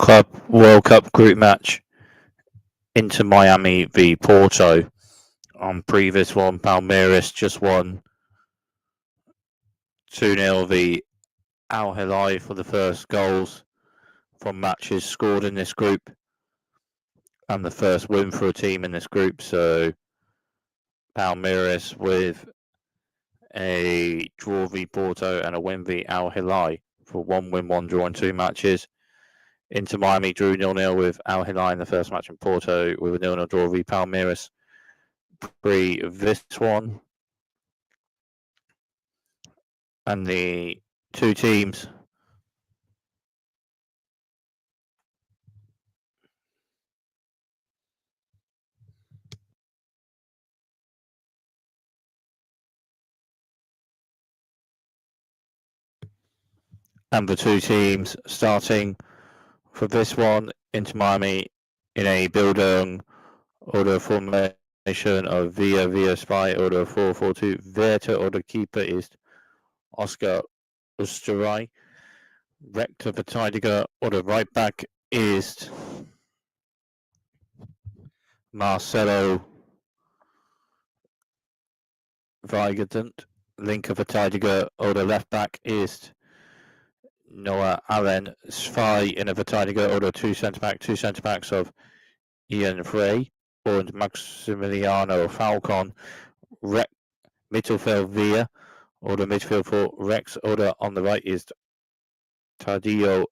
Club World Cup group match, Inter Miami v Porto. On previous one, Palmeiras just won 2-0 v Al Hilal for the first goals from matches scored in this group, and the first win for a team in this group. So Palmeiras with a draw v Porto and a win v Al Hilal for 1 win, 1 draw in 2 matches. Inter Miami drew 0-0 with Al Hilal in the first match in Porto with a 0-0 draw v Palmeiras. Pre this one, and the two teams starting for this one, Inter Miami in a building order formation of Via Spy order 4-4-2. Werter order keeper is Oscar Usterai. Rector Verteidiger order right back is Marcelo Weigand. Linker Verteidiger oder left back ist Noah Allen. Zwei in a Verteidiger oder two centre backs of Ian Frey und Maximiliano Falcon. Mittelfeld Via oder Midfield for Rex oder on the right is Tadeo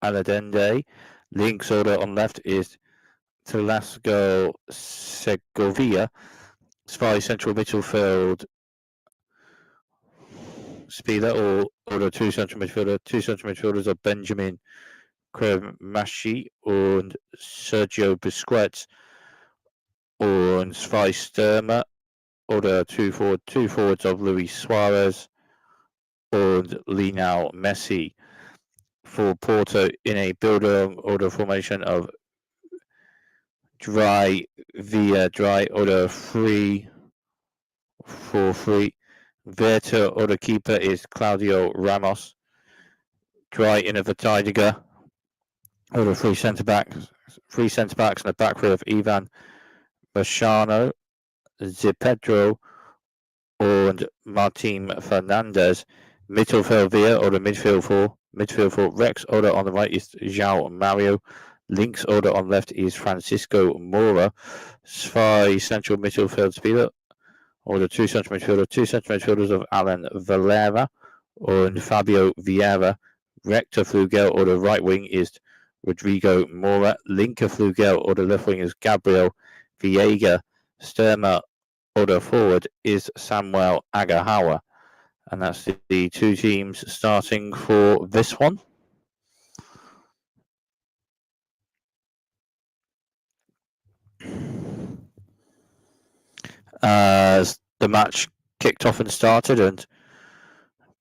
Aladende. Links order on left is Telasco Segovia. Zwei central midfield Spieler oder two central midfielders are Benjamin Cremashi und Sergio Busquets und zwei Stürmer oder two forwards of Luis Suarez und Lionel Messi. For Porto in a building order formation of dry order 3-4-3. Werter order keeper is Claudio Ramos. Dry in a Verteidiger order three centre backs and a back row of Ivan Machado, Zipedro and Martin Fernandez. Mittelfeld Via or the midfield for Rex order on the right is João Mario. Links order on left is Francisco Moura. Zwei central midfield Spieler or the two central midfielders of Alan Valera and Fabio Vieira. Rector Flugel or the right wing is Rodrigo Mora. Linker Flugel or the left wing is Gabriel Viega. Stürmer or the forward is Samuel Agahawa. And that's the two teams starting for this one. As the match kicked off and started, and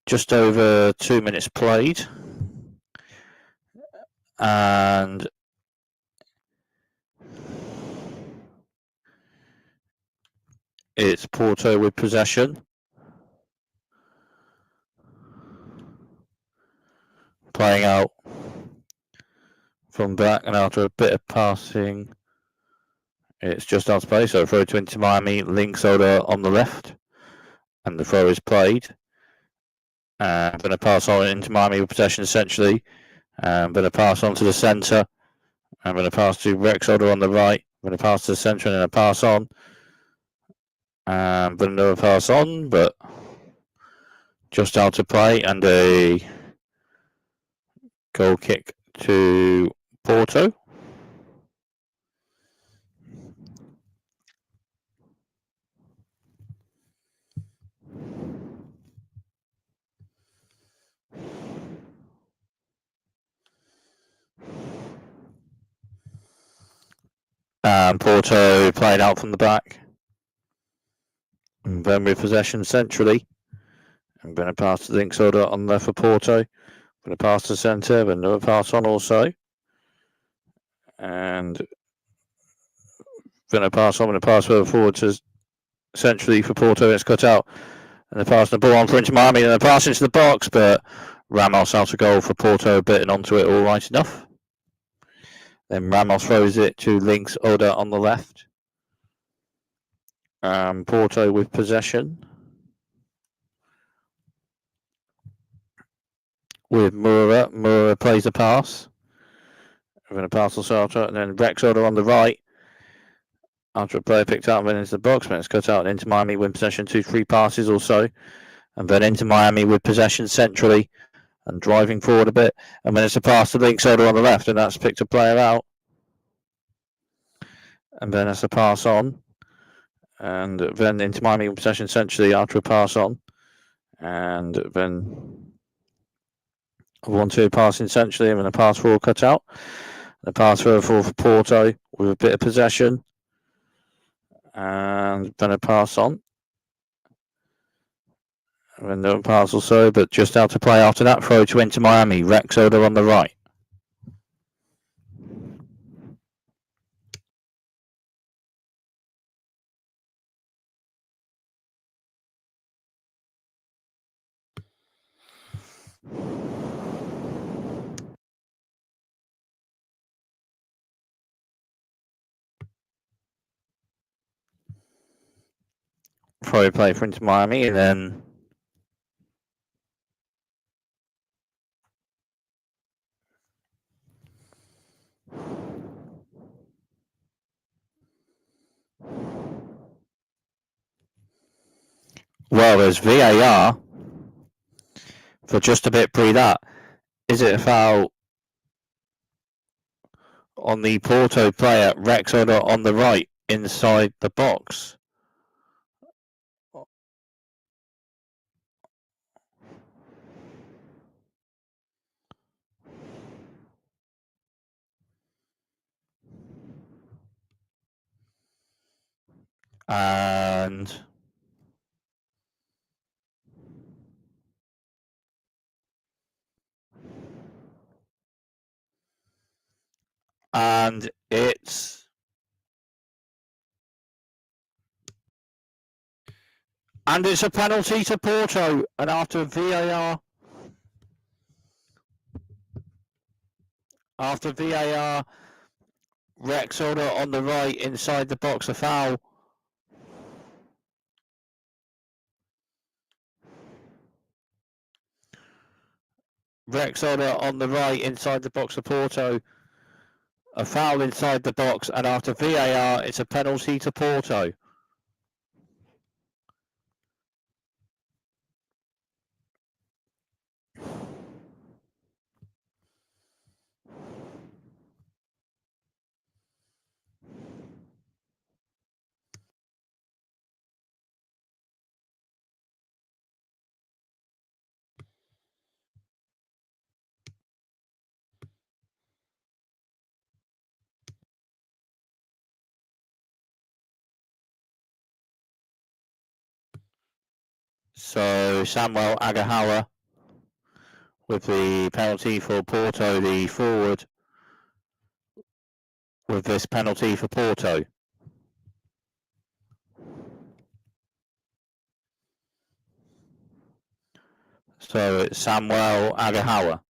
just over 2 minutes played, and it's Porto with possession, playing out from back, and after a bit of passing, it's just out of play. So throw to Inter Miami, links order on the left, and the throw is played. I'm going to pass on into Miami with possession essentially. I'm going to pass on to the centre. I'm going to pass to Rex order on the right. I'm going to pass to the centre and then a pass on. But another pass on, but just out of play, and a goal kick to Porto. Porto playing out from the back. And then with possession centrally. I'm going to pass the links order on left for Porto. I'm going to pass to centre, but another pass on also. And going to pass further forward to centrally for Porto. It's cut out. And they're passing the ball on for Inter Miami. And they're passing into the box, but Ramos out of goal for Porto, bitten onto it all right enough. Then Ramos throws it to Links Oda on the left. Porto with possession. With Moura. Moura plays a pass. We're going to pass to Sartre. And then Rex Oda on the right. After a player picked up and into the box, but it's cut out into Miami with possession, 2-3 passes or so. And then into Miami with possession centrally and driving forward a bit. And then it's a pass to Links Oda on the left, and that's picked a player out. And then it's a pass on. And then into Miami with possession centrally after a pass on. And then a 1-2 passing centrally, and then a pass forward cut out. And a pass forward for Porto with a bit of possession. And then a pass on. And then no pass or so, but just out to play after that. Throw to Inter Miami. Rex Oda on the right. Throw play for Inter Miami, and then well, there's VAR for just a bit pre that. Is it a foul on the Porto player, Rex Oda on the right, inside the box? And it's a penalty to Porto, and after VAR, Rex Oda on the right inside the box, a foul. Rex Oda on the right inside the box of Porto, a foul inside the box, and after VAR, it's a penalty to Porto. So Samuel Agahawa with the penalty for Porto, the forward with this penalty for Porto. So it's Samuel Agahawa.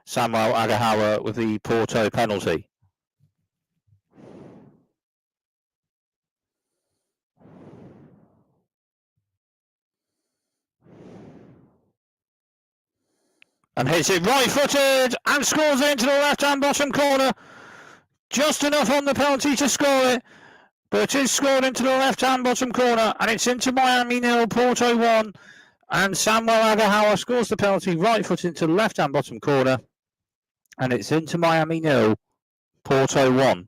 Samuel Agahawa with the Porto penalty. And hits it right-footed and scores it into the left-hand bottom corner. Just enough on the penalty to score it, but it is scored into the left-hand bottom corner, and it's into Miami 0, Porto 1. And Samuel Agahawa scores the penalty right-footed into the left-hand bottom corner, and it's into Miami 0, Porto 1.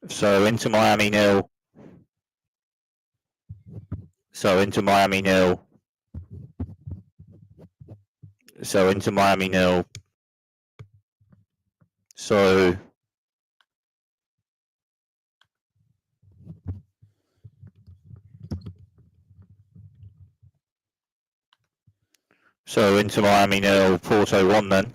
So into Miami nil. So into Miami nil. So into Miami nil. So into Miami nil. Porto 1 then.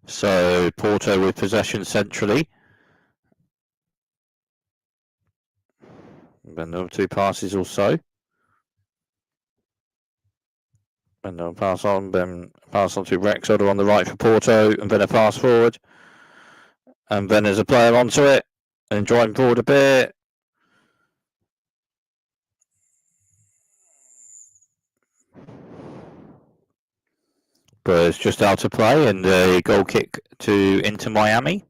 So Porto with possession centrally. Then another 2 passes or so. And then pass on to Rex Otter on the right for Porto, and then a pass forward. And then there's a player onto it, and driving forward a bit. But it's just out of play, and a goal kick to Inter Miami.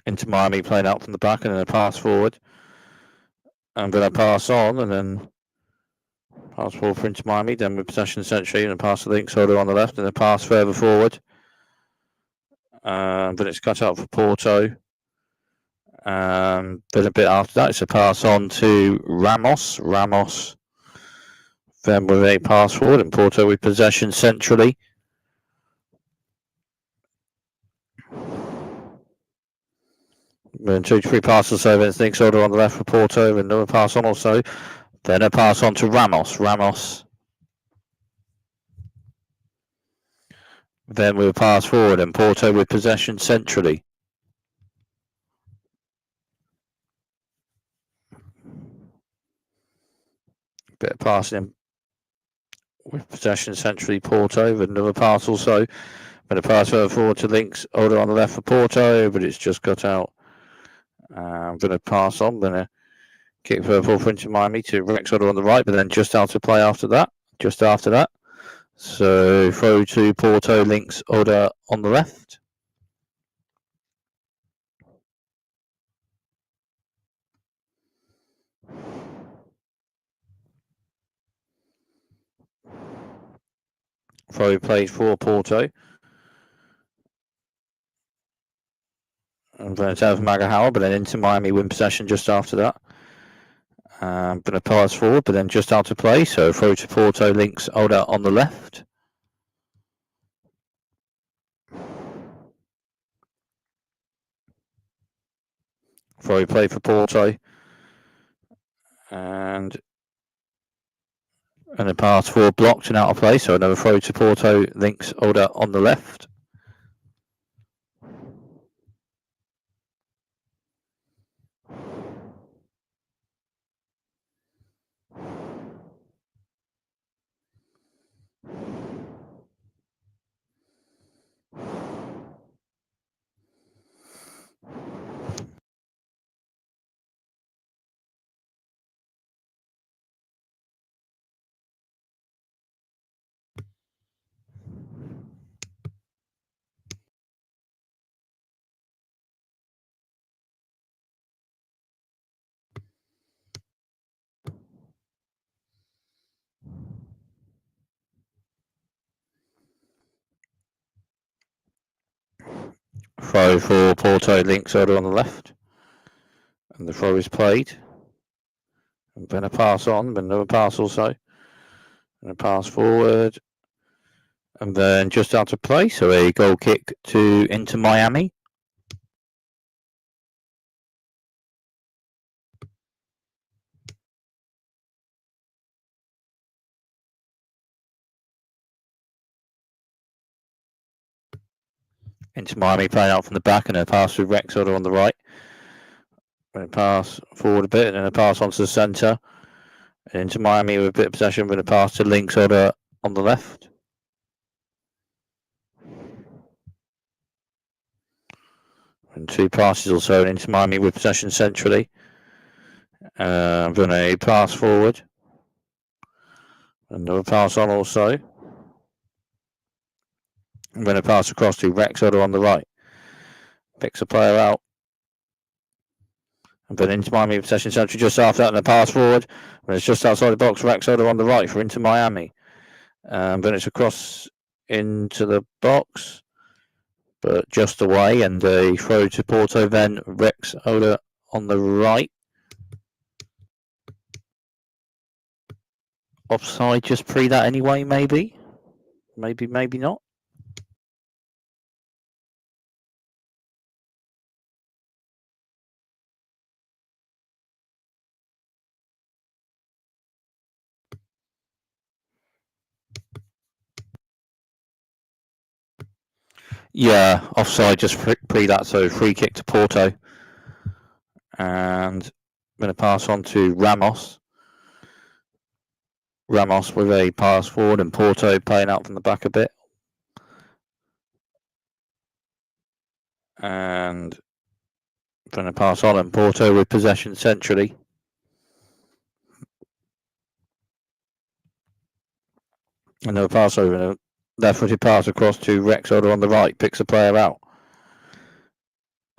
Inter Miami playing out from the back, and then a pass forward. And then a pass on, and then pass forward for Inter Miami, then with possession century, and a pass to Link Soda on the left, and a pass further forward. Then it's cut out for Porto. Then a bit after that, it's a pass on to Ramos. Then with a pass forward, and Porto with possession centrally. Then 2 to 3 passes over, and Link Soda on the left for Porto, and another pass on also. Then a pass on to Ramos. Then with a pass forward, and Porto with possession centrally. Bit of passing with possession centrally, Porto, with another pass also. But a pass further forward to Links, Older on the left for Porto, but it's just got out. I'm going to pass on, then a kick further forward for Inter Miami to Rex Older on the right, but then just out of play after that. So throw to Porto, Links, Older on the left. Throw played for Porto. And then it's out of Magahau, but then Inter Miami win possession just after that. Going to pass forward, but then just out of play. So throw to Porto, Links, Older on the left. Throw play for Porto. And a pass forward blocked and out of play. So another throw to Porto, Links, Older on the left. Throw for Porto, Links, Older on the left. And the throw is played. And then a pass on, then another pass also. And a pass forward. And then just out of play. So a goal kick to Inter Miami. into Miami, playing out from the back, and a pass through Rexholder on the right. Going to pass forward a bit, and then a pass onto the centre. And into Miami with a bit of possession, going to pass to Linksolder on the left. And 2 passes or so, and into Miami with possession centrally. I'm going to pass forward. Another pass on also. I'm going to pass across to Rexholder on the right. Picks a player out. And then into Miami possession centrally just after that, and a pass forward. And it's just outside the box. Rexholder on the right for Inter Miami. Then it's across into the box, but just away, and a throw to Porto. Then Rexholder on the right. Offside just pre that anyway, maybe not. Yeah, offside just pre that, so free kick to Porto. And I'm going to pass on to Ramos. Ramos with a pass forward, and Porto playing out from the back a bit. And I'm going to pass on, and Porto with possession centrally. Another pass over, left-footed pass across to Rexholder on the right, picks a player out.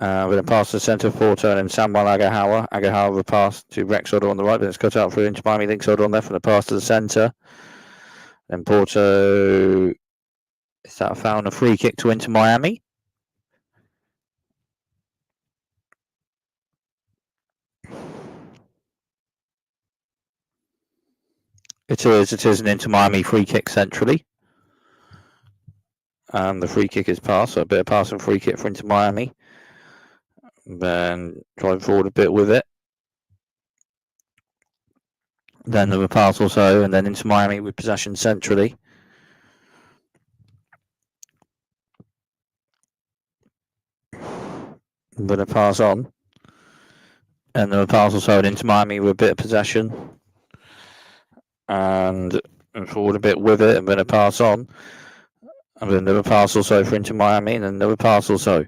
We're going to pass to the centre of Porto, and then Samuel Agahawa. Agahawa with a pass to Rexholder on the right, but it's cut out through into Miami. Linksolder on left, and a pass to the centre. Then Porto, is that found a free kick to Inter Miami? It is an Inter Miami free kick centrally. And the free kick is passed, so a bit of pass and free kick for Inter Miami. Then drive forward a bit with it. Then the pass also, and then Inter Miami with possession centrally. But a pass on. And the pass also, and Inter Miami with a bit of possession. And forward a bit with it, and then a pass on. And then another pass also for Inter Miami, and then another pass also.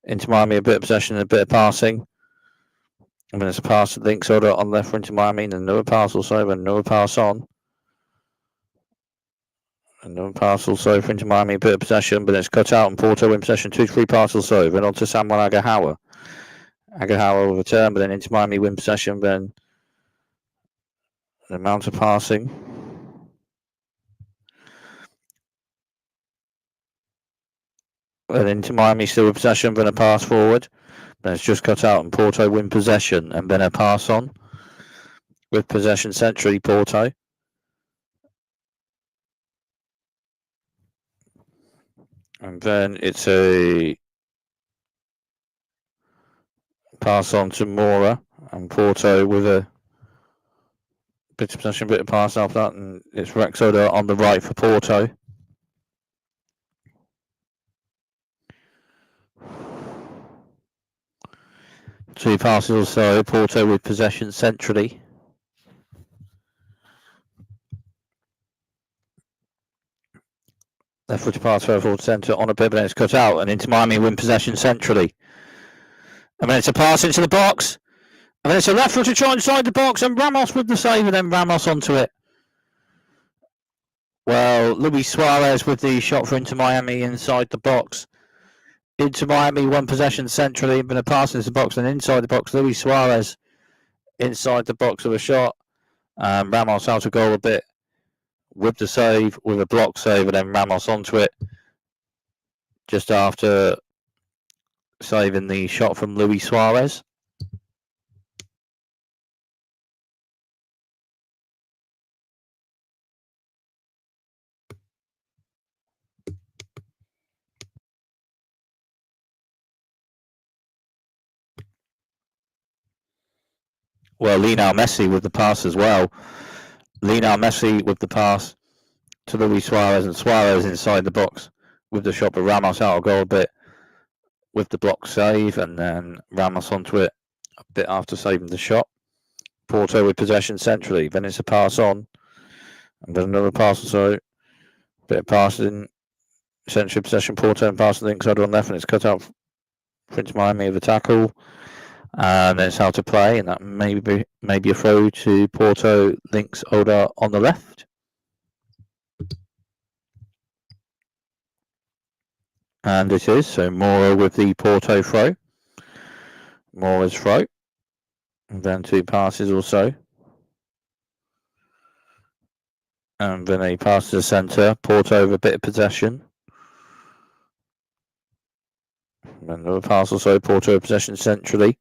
Inter Miami a bit of possession and a bit of passing. And then it's a pass to Linksolder on left for Inter Miami, and another pass also, and another pass on. Another pass also for Inter Miami, a bit of possession, but it's cut out, and Porto in possession, 2-3 passes also. Then on to Samuel Agahawa. Agahawa will return, but then Inter Miami win possession, then the amount of passing. And Inter Miami still with possession, then a pass forward. Then it's just cut out, and Porto win possession, and then a pass on. With possession centrally, Porto. And then it's a pass on to Mora, and Porto with a bit of possession, bit of pass after that, and it's Rexholder on the right for Porto. Two passes or so, Porto with possession centrally. Left footed pass forward centre on a bit, but then it's cut out, and Inter Miami win possession centrally. And then it's a pass into the box, and then it's a left footed shot inside the box, and Ramos with the save, and then Ramos onto it. Well, Luis Suarez with the shot for Inter Miami inside the box. Inter Miami won possession centrally, but a pass into the box, and inside the box, Luis Suarez inside the box with a shot. Ramos out of goal a bit with the save, with a block save, and then Ramos onto it just after saving the shot from Luis Suarez. Well, Lionel Messi with the pass as well. Lionel Messi with the pass to Luis Suarez, and Suarez inside the box with the shot, but Ramos out of goal a bit with the block save, and then Ramos onto it a bit after saving the shot. Porto with possession centrally, then it's a pass on, and then another pass or so. Bit of passing, central possession, Porto, and passing links over on left, and it's cut out for Inter Miami with a tackle. And then it's out to play, and that may be a throw to Porto, links Oda on the left. And it is, so Mora with the Porto throw. Mora's throw. And then 2 passes or so. And then a pass to the centre, Porto with a bit of possession. And then another pass or so, Porto with possession centrally.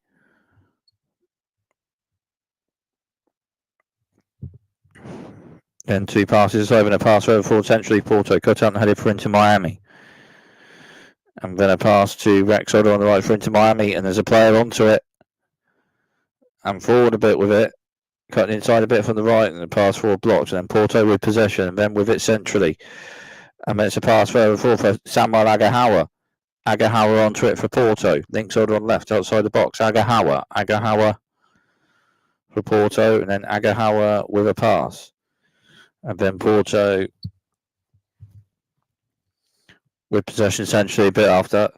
Then 2 passes over and a pass over forward centrally, Porto cut out and headed for Inter Miami. And then a pass to Rex Oda on the right for Inter Miami, and there's a player onto it. And forward a bit with it, cutting inside a bit from the right, and the pass forward blocked. And then Porto with possession, and then with it centrally. And then it's a pass further forward for Samuel Agahawa. Agahawa onto it for Porto. Links Oda on left outside the box. Agahawa for Porto, and then Agahawa with a pass. And then Porto with possession centrally a bit after.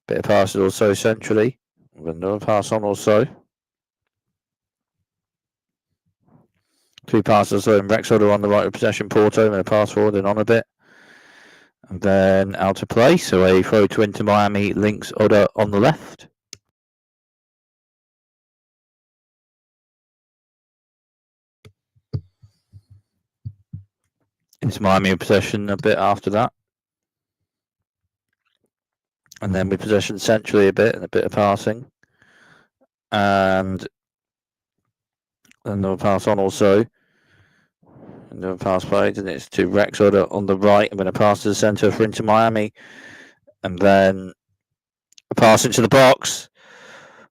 Bit of passes also centrally. With another pass on also. 2 passes so, and Rex Oda on the right with possession, Porto, and a pass forward and on a bit. And then out to play. So a throw to Inter Miami, links Oda on the left. Inter Miami with possession a bit after that. And then with possession centrally a bit and a bit of passing. And another pass on also. Another pass played, and it's to Rex Oda on the right. I'm going to pass to the centre for Inter Miami. And then a pass into the box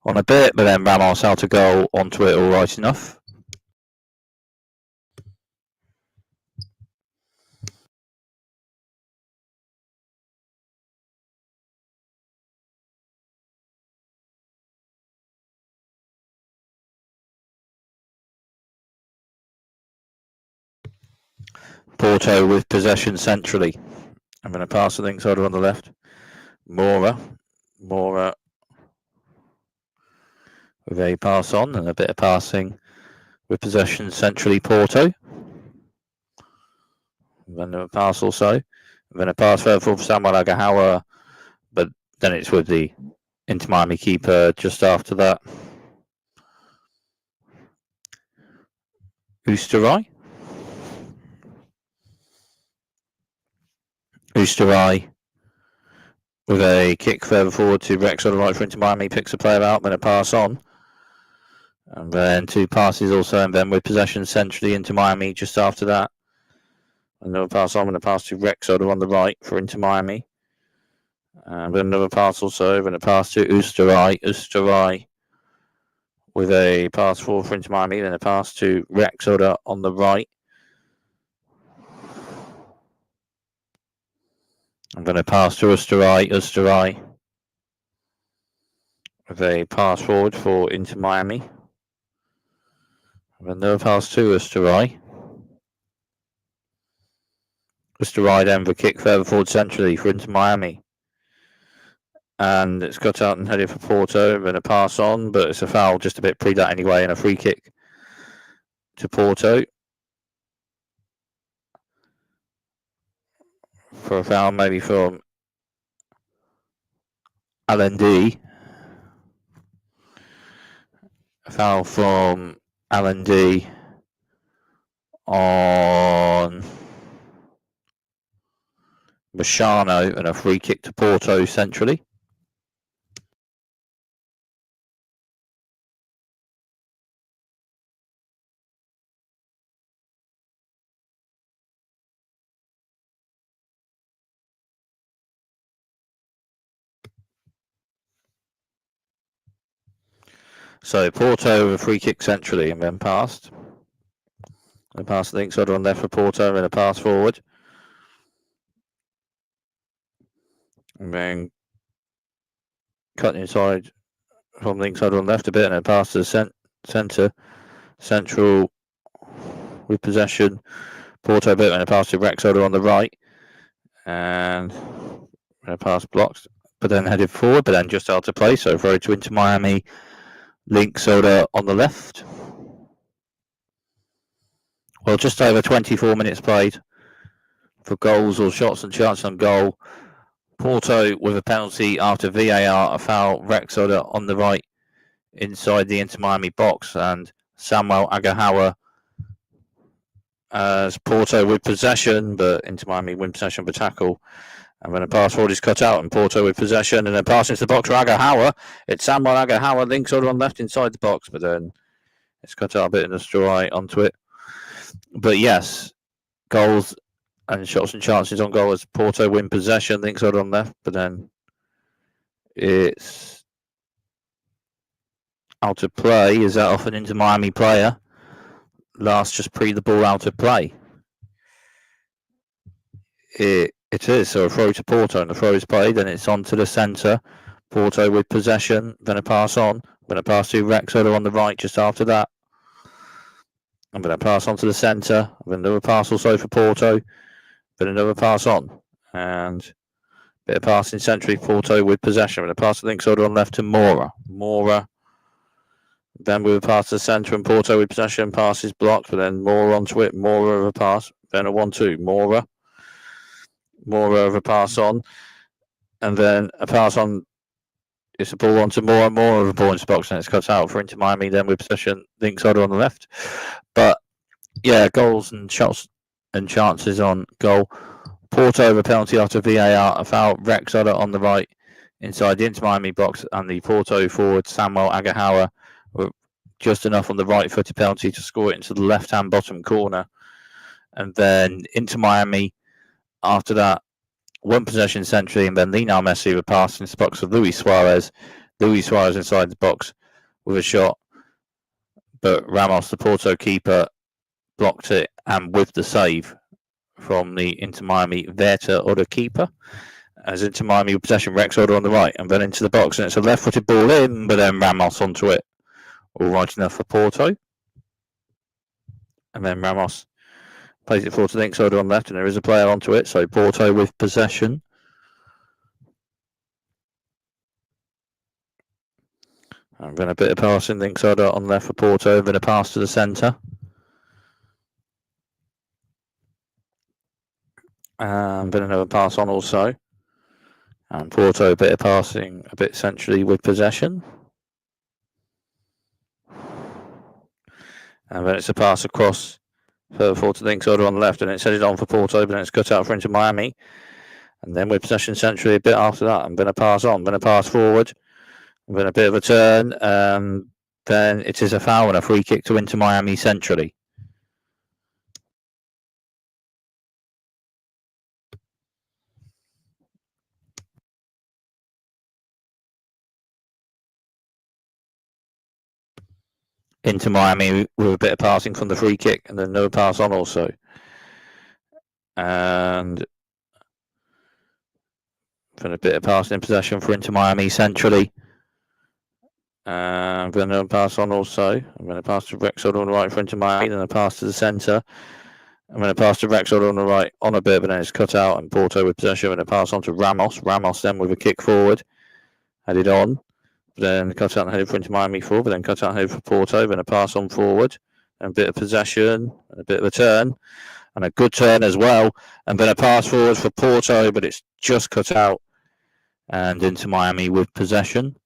on a bit, but then Ramos out to goal onto it all right enough. Porto with possession centrally. I'm going to pass the links over on the left. Mora with a pass on and a bit of passing with possession centrally, Porto. And then a pass also. And then a pass further for Samuel Agahawa, but then it's with the Inter Miami keeper just after that. Oosterij with a kick further forward to Rex on the right for Inter Miami, picks a player out, then a pass on. And then 2 passes also, and then with possession centrally Inter Miami just after that. Another pass on, and a pass to Rex on the right for Inter Miami. And then another pass also, and a pass to Oosterij with a pass forward for Inter Miami, then a pass to Rex on the right. I'm going to pass to Oosterij with a pass forward for Inter Miami. And another pass to Oosterij then for kick further forward centrally for Inter Miami. And it's got out and headed for Porto, and a pass on, but it's a foul just a bit pre that anyway, and a free kick to Porto. For a foul maybe from LND. A foul from LND on Machano, and a free kick to Porto centrally. So Porto with a free kick centrally and then passed. The pass links on left for Porto and a pass forward. And then cut inside from the link side on the left a bit, and then pass to the centre. Central with possession. Porto a bit, and a pass to Rexoda on the right. And a pass blocked, but then headed forward, but then just out to play. So throw to Inter Miami. Link Soda on the left. Well, just over 24 minutes played for goals or shots and chances on goal. Porto with a penalty after VAR, a foul. Rexoda on the right inside the Inter Miami box, and Samuel Agahawa as Porto with possession, but Inter Miami win possession for tackle. And when a pass forward is cut out, and Porto with possession, and then pass into the box for Agahawa. It's Samuel Agahawa, links over on left inside the box, but then it's cut out a bit in the stride onto it. But yes, goals and shots and chances on goal as Porto win possession, links over on left, but then it's out of play. Is that off an Inter Miami player? Last just pre the ball out of play. It is, so a throw to Porto, and the throw is played, and it's on to the centre. Porto with possession, then a pass on, then a pass to Rexoda on the right just after that. I'm going to pass on to the centre, then another pass also for Porto, then another pass on, and a bit of passing centrally, Porto with possession, and a pass to Rexoda on left to Mora, then with a pass to the centre, and Porto with possession, pass is blocked, but then Mora onto it, Mora of a pass, then a 1-2, Mora of a pass on, and then a pass on. It's a ball onto more of a ball into the box, and it's cut out for Inter Miami. Then with possession, links on the left. But yeah, goals and shots and chances on goal. Porto with a penalty after VAR, a foul. Rexoda on the right inside the Inter Miami box, and the Porto forward Samuel Agahawa were just enough on the right-footed penalty to score it into the left-hand bottom corner. And then Inter Miami, after that, one possession centrally, and then Lionel Messi with a pass into the box of Luis Suarez. Luis Suarez inside the box with a shot, but Ramos, the Porto keeper, blocked it, and with the save from the Inter Miami Verta or the keeper, as Inter Miami with possession, Rexoda on the right, and then into the box, and it's a left-footed ball in, but then Ramos onto it. All right enough for Porto. And then Ramos plays it forward to Rexoda on left, and there is a player onto it, so Porto with possession. And then a bit of passing, Rexoda on left for Porto, then a pass to the centre. And then another pass on also. And Porto a bit of passing, a bit centrally with possession. And then it's a pass across further forward to Rexoda on the left, and it's headed on for Porto, but then it's cut out for Inter Miami. And then with possession centrally a bit after that, and then a pass on, then a pass forward, and then a bit of a turn, then it is a foul and a free kick to Inter Miami centrally. Inter Miami with a bit of passing from the free kick, and then no pass on also. And then a bit of passing in possession for Inter Miami centrally. And then a pass on also. And then a pass to Rexoda on the right for Inter Miami, then a pass to the centre. And then a pass to Rexoda on the right on a bit, but then it's cut out, and Porto with possession, and a pass on to Ramos. Ramos then with a kick forward, headed on. Then cut out and headed for Inter Miami forward, but then cut out and headed for Porto, then a pass on forward, and a bit of possession, and a bit of a turn, and a good turn as well, and then a pass forward for Porto, but it's just cut out, and Inter Miami with possession.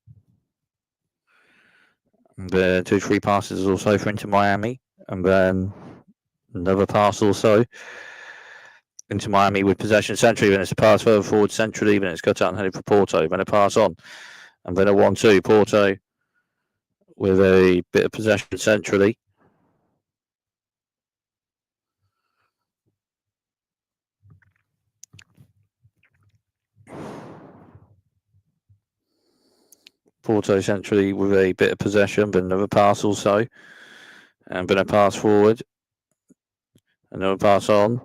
And the 2-3 passes also for Inter Miami, and then another pass also. Inter Miami with possession centrally, then it's a pass further forward centrally, then it's cut out and headed for Porto, then a pass on. And then a 1-2, Porto with a bit of possession centrally. Porto centrally with a bit of possession, but another pass also. And then a pass forward. Another pass on.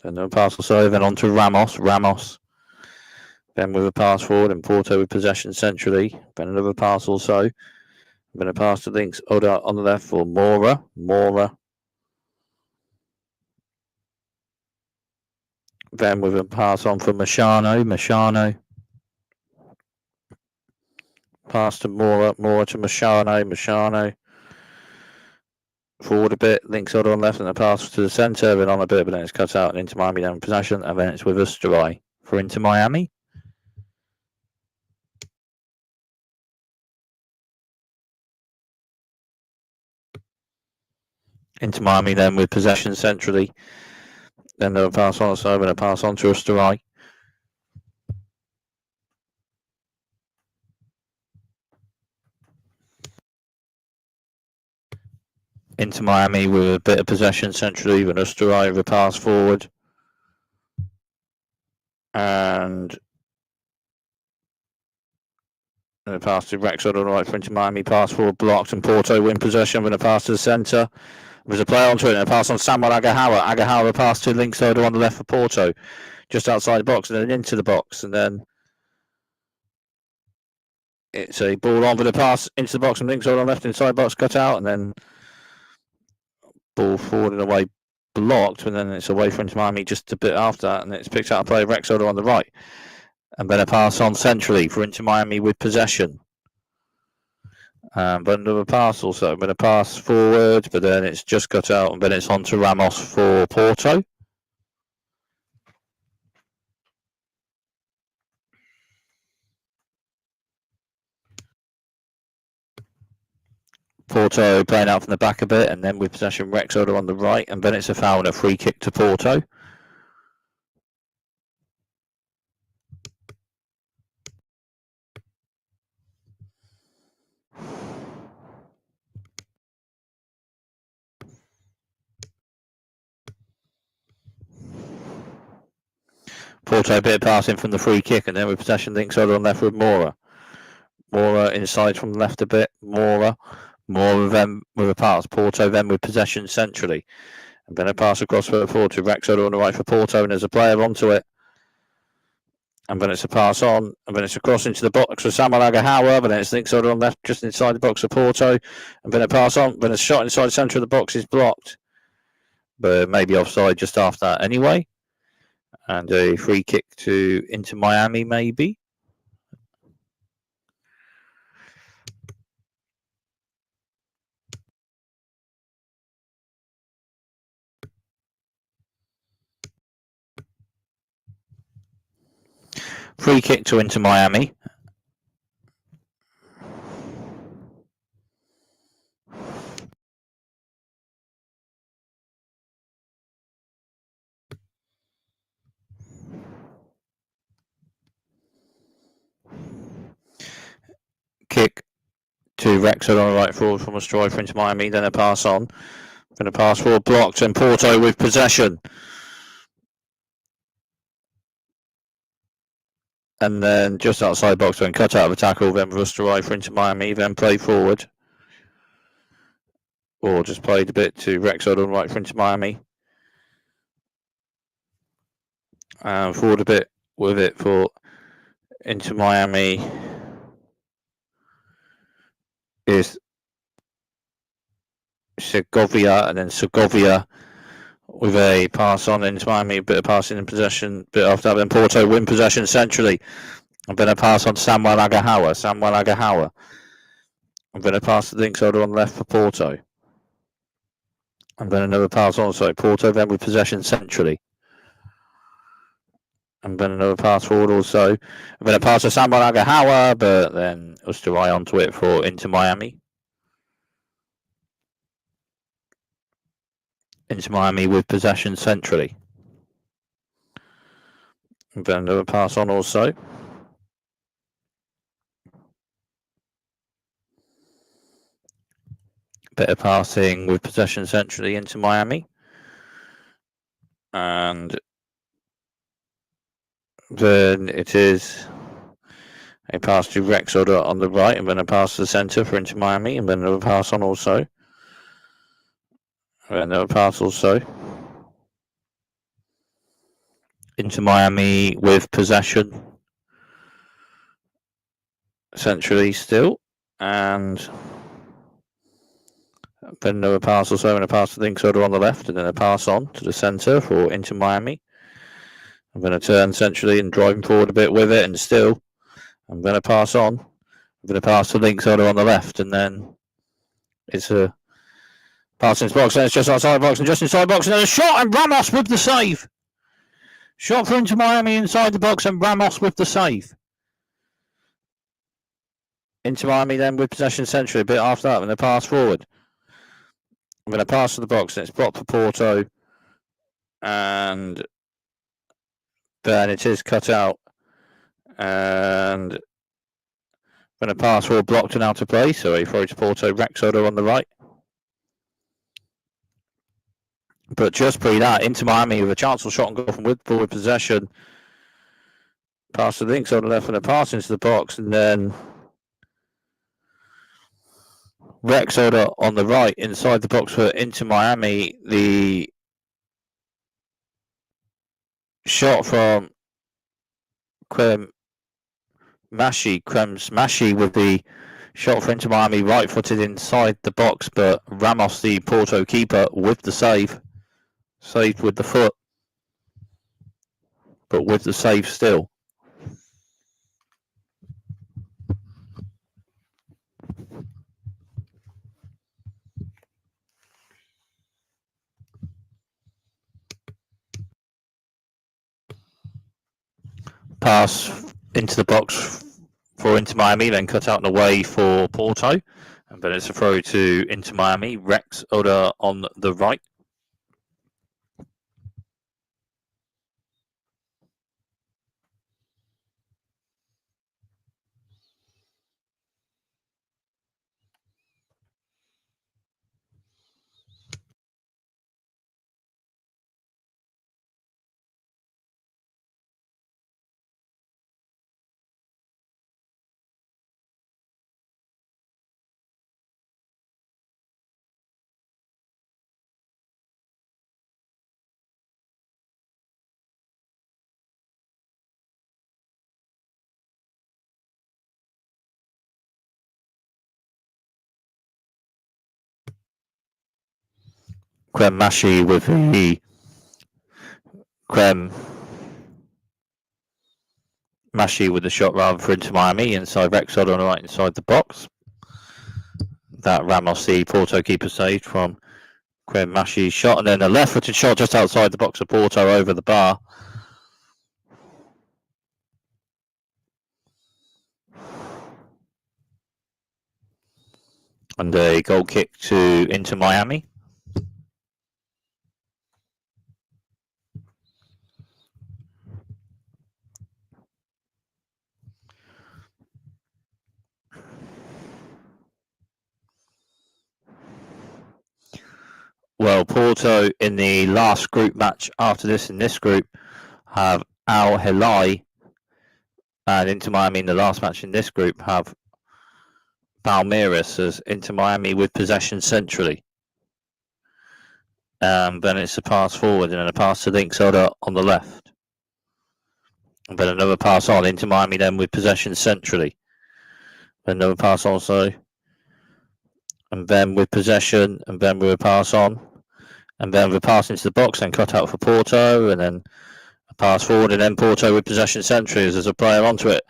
Another pass also, then on to Ramos. Ramos Then with a pass forward, and Porto with possession centrally. Then another pass also. I'm going to pass to links Oda on the left for Mora. Then with a pass on for Machano. Pass to Mora to Machano. Forward a bit, links Oda on left, and a pass to the centre, then on a bit, but then it's cut out and into Miami down in possession, and then it's with Usterai for Inter Miami. Into Miami then with possession centrally. Then they'll pass on, so then a pass on to Usterai. Into Miami with a bit of possession centrally, then Usterai with a pass forward. And a pass to Rex on the right for Inter Miami, pass forward blocked, and Porto win possession with a pass to the centre. There's a play onto it and a pass on Samuel Agahawa. Agahawa pass to Link Soda on the left for Porto, just outside the box and then into the box. And then it's a ball on with a pass into the box and Link Soda on the left inside box cut out. And then ball forward and away blocked. And then it's away from Miami just a bit after that. And it's picked out a play Rex Soda on the right. And then a pass on centrally for Inter Miami with possession. But another pass also, but a pass forward, but then it's just cut out, and then it's on to Ramos for Porto. Porto playing out from the back a bit, and then with possession Rex Oda on the right, and then it's a foul and a free kick to Porto. Porto a bit of passing from the free kick, and then with possession links Oda on left with Mora. Mora inside from the left a bit. Mora then with a pass. Porto then with possession centrally. And then a pass across for Porto. Rex Oda on the right for Porto, and there's a player onto it. And then it's a pass on, and then it's a cross into the box for Samuel Agahawa, but then it's links Oda on left just inside the box of Porto. And then a pass on, then a shot inside the centre of the box is blocked. But maybe offside just after that anyway. And a free kick to Inter Miami, maybe. Free kick to Inter Miami. Kick to Rex on the right forward from a strike for Inter Miami, then a pass on. Then a pass forward blocked, and Porto with possession. And then just outside box when cut out of a tackle, then Rusterai for Inter Miami, then play forward. Or just played a bit to Rex on the right for Inter Miami. And forward a bit with it for Inter Miami is Segovia, and then Segovia with a pass on into Miami, a bit of passing in possession, bit after that, then Porto win possession centrally, and then a pass on Samuel Agahawa, and then a pass to Links Oda on the left for Porto, and then another pass on, so Porto then with possession centrally, and then another pass forward also, and then a pass to Samuel Agahawa, but then Usterai onto it for Inter Miami. Inter Miami with possession centrally. And then another pass on also. Bit of passing with possession centrally into Miami. And then it is a pass to Rex Oda on the right, and then a pass to the centre for Inter Miami, and then another pass on also. And another pass also. Inter Miami with possession. centrally still, and then another pass or so, and a pass to Linksoda on the left, and then a pass on to the centre for Inter Miami. I'm going to turn centrally and drive him forward a bit with it, and still, I'm going to pass on. I'm going to pass to Linksoda on the left, and then it's a pass into the box, and it's just outside the box, and just inside the box, and then a shot, and Ramos with the save. Shot for Inter Miami inside the box, and Ramos with the save. Inter Miami then with possession centrally, a bit after that, and a pass forward. I'm going to pass to the box, and it's blocked for Porto, and then it is cut out, and I'm going to pass forward, blocked and out of play, so a throw to Porto, Rexodo on the right. But just pre that, Inter Miami with a chance for shot and goal from with forward possession. Pass to Links on the left and a pass into the box, and then Rexoda on the right inside the box for Inter Miami. The shot from Krem Smashy with the shot for Inter Miami, right footed inside the box, but Ramos, the Porto keeper, with the save. Saved with the foot, but with the save still. Pass into the box for Inter Miami, then cut out and away for Porto. And then it's a throw to Inter Miami. Rexoda on the right. Krem Mashi with the shot rather for Inter Miami inside Rexoda on the right inside the box. That Ramos, the Porto keeper, saved from Krem Mashi's shot, and then a left-footed shot just outside the box of Porto over the bar. And a goal kick to Inter Miami. Well, Porto in the last group match after this in this group have Al Hilal, and Inter Miami in the last match in this group have Palmeiras, as Inter Miami with possession centrally. Then it's a pass forward and then a pass to Linksoda on the left. And then another pass on, Inter Miami then with possession centrally. Then another pass also. And then with possession, and then with a pass on. And then with a pass into the box, then cut out for Porto, and then a pass forward, and then Porto with possession centrally as there's a player onto it.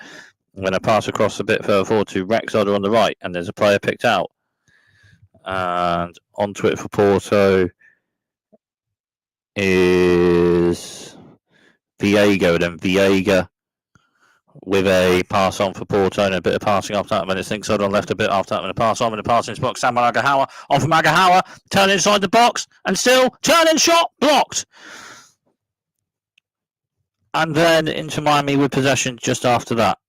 And then a pass across a bit further forward to Rexoda on the right, and there's a player picked out. And onto it for Porto is Viega, then Viega with a pass on for Porto and a bit of passing after that. And then it's Linksoda on left a bit after that, and a pass on and a pass into the box. Samuel Agahawa on from Agahawa, turn inside the box and still turning shot blocked. And then into Miami with possession just after that.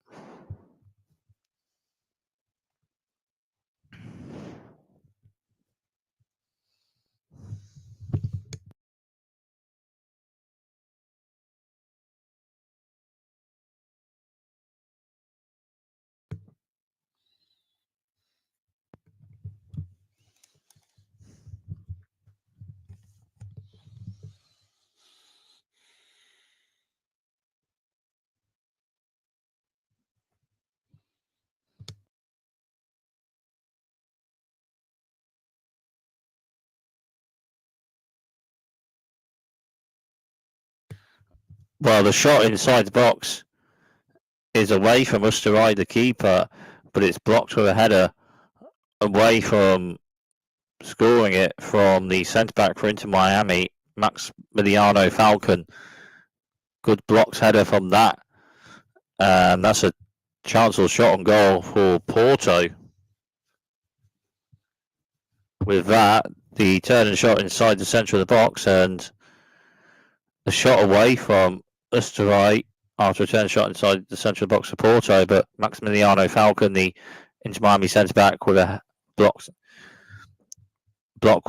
Well, the shot inside the box is away from Usterai, the keeper, but it's blocked with a header away from scoring it from the centre back for Inter Miami, Maximiliano Falcon. Good blocks header from that. That's a chancellor shot on goal for Porto. With that, the turn and shot inside the centre of the box and the shot away from Usterai after a turn shot inside the centre of the box for Porto, but Maximiliano Falcon, the Inter Miami centre back, with a block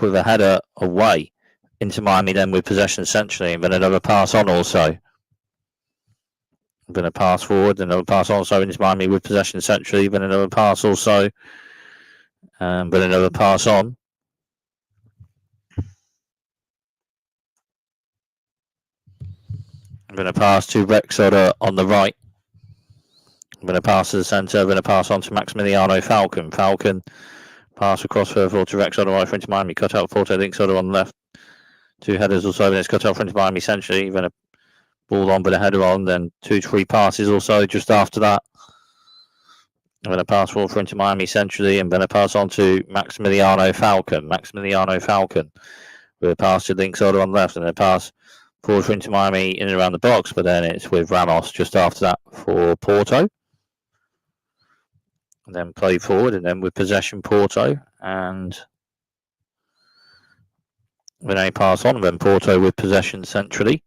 with a header away. Inter Miami then with possession centrally, and then another pass on also. Then a pass forward, another pass also. Inter Miami with possession centrally, then another pass also, but another pass on. Then a pass to Rex Oda on the right. Then a pass to the centre, then a pass on to Maximiliano Falcon. Falcon pass across further forward to Rex Oda right for Inter Miami. Cut out Porto, links Oda on the left. Two headers also, then it's cut out for Inter Miami centrally. Then a ball on, but a header on. Then 2 to 3 passes also just after that. And then a pass forward for Inter Miami centrally, and then a pass on to Maximiliano Falcon. Maximiliano Falcon with a pass to links Oda on the left, and then a pass forward for Inter Miami in and around the box, but then it's with Ramos just after that for Porto. And then play forward, and then with possession Porto, and then a pass on, and then Porto with possession centrally.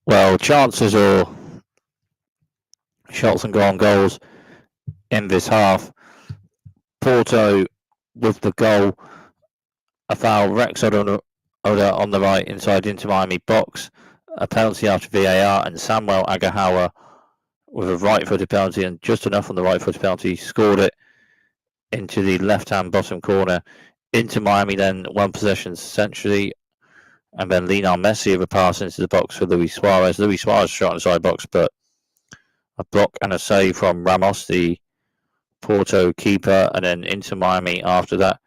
Well, chances or shots and goals in this half. Porto with the goal, a foul, Rex Oda on the right inside Inter Miami box, a penalty after VAR, and Samuel Agahawa with a right-footed penalty, and just enough on the right-footed penalty, scored it into the left-hand bottom corner. Inter Miami then one possession centrally, and then Lionel Messi with a pass into the box for Luis Suarez. Luis Suarez shot inside box, but a block and a save from Ramos, the Porto keeper, and then Inter Miami after that.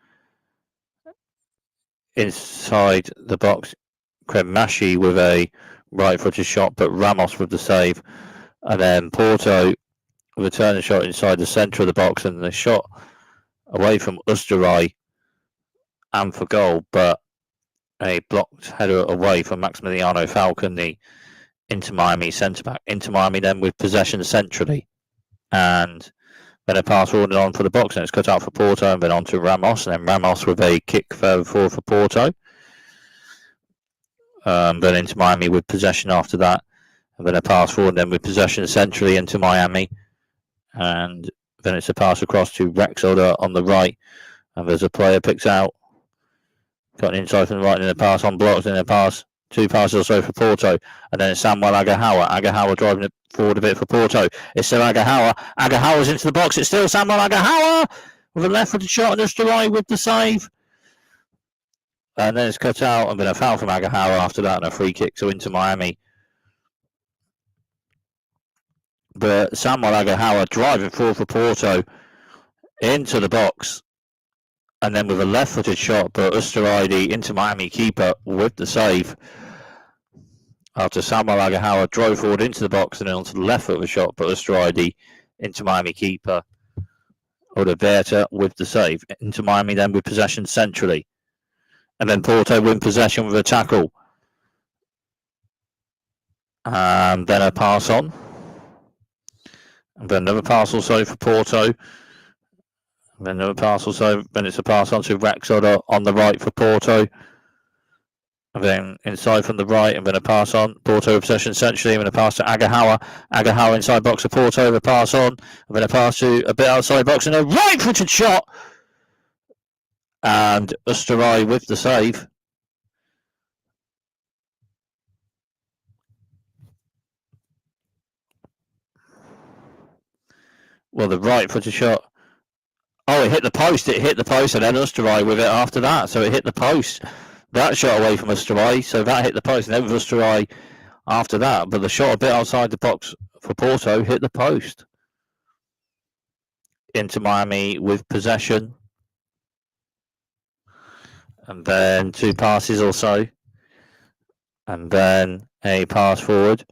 Inside the box, Kremashi with a right-footed shot, but Ramos with the save. And then Porto with a turning shot inside the centre of the box, and the shot away from Usterai and for goal, but a blocked header away from Maximiliano Falcon, the Inter Miami centre-back. Inter Miami then with possession centrally, and then a pass forward on for the box, and it's cut out for Porto, and then on to Ramos, and then Ramos with a kick further forward for Porto. Then Inter Miami with possession after that, and then a pass forward, then with possession centrally into Miami, and then it's a pass across to Rex Oda on the right, and there's a player picks out, got an inside from the right, and then a pass on blocks, and then a pass, 2 passes or so for Porto, and then it's Samuel Agahawa. Agahawa driving it forward a bit for Porto. It's still Agahawa. Agahawa's into the box. It's still Samuel Agahawa with a left-footed shot, and Usterai with the save. And then it's cut out, and then a foul from Agahawa after that, and a free kick to Inter Miami. But Samuel Agahawa driving forward for Porto into the box, and then with a left-footed shot, but Usterai, the Inter Miami keeper, with the save. After Samuel Agahawa drove forward into the box and then onto the left foot of the shot, but Usterai, the Inter Miami keeper, Odaberta with the save. Inter Miami then with possession centrally. And then Porto win possession with a tackle. And then a pass on. And then another pass also for Porto. And then another pass also. Then it's a pass on to Rex Oda on the right for Porto. And then inside from the right, and then a pass on. Porto with possession centrally, and then a pass to Agahawa. Agahawa inside box of Porto with a pass on. And then a pass to a bit outside box, and a right-footed shot. And Usterai with the save. Well, the right-footed shot. Oh, it hit the post. It hit the post, and then Usterai with it after that. So it hit the post. That shot away from Usterai, so that hit the post, and then with Usterai after that. But the shot a bit outside the box for Porto hit the post. Into Miami with possession. And then 2 passes or so. and then a pass forward,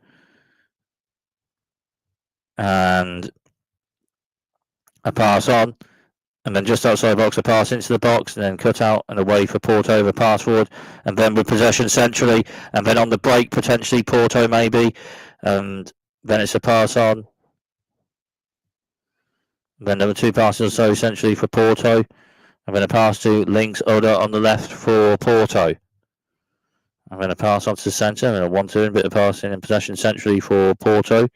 and a pass on, and then just outside the box, a pass into the box, and then cut out and away for Porto, over pass forward, and then with possession centrally, and then on the break, potentially Porto maybe, and then it's a pass on. Then there were two passes or so centrally for Porto, and then a pass to Links Oda on the left for Porto. I'm going to pass on to the centre, and a 1-2, a bit of passing and possession centrally for Porto.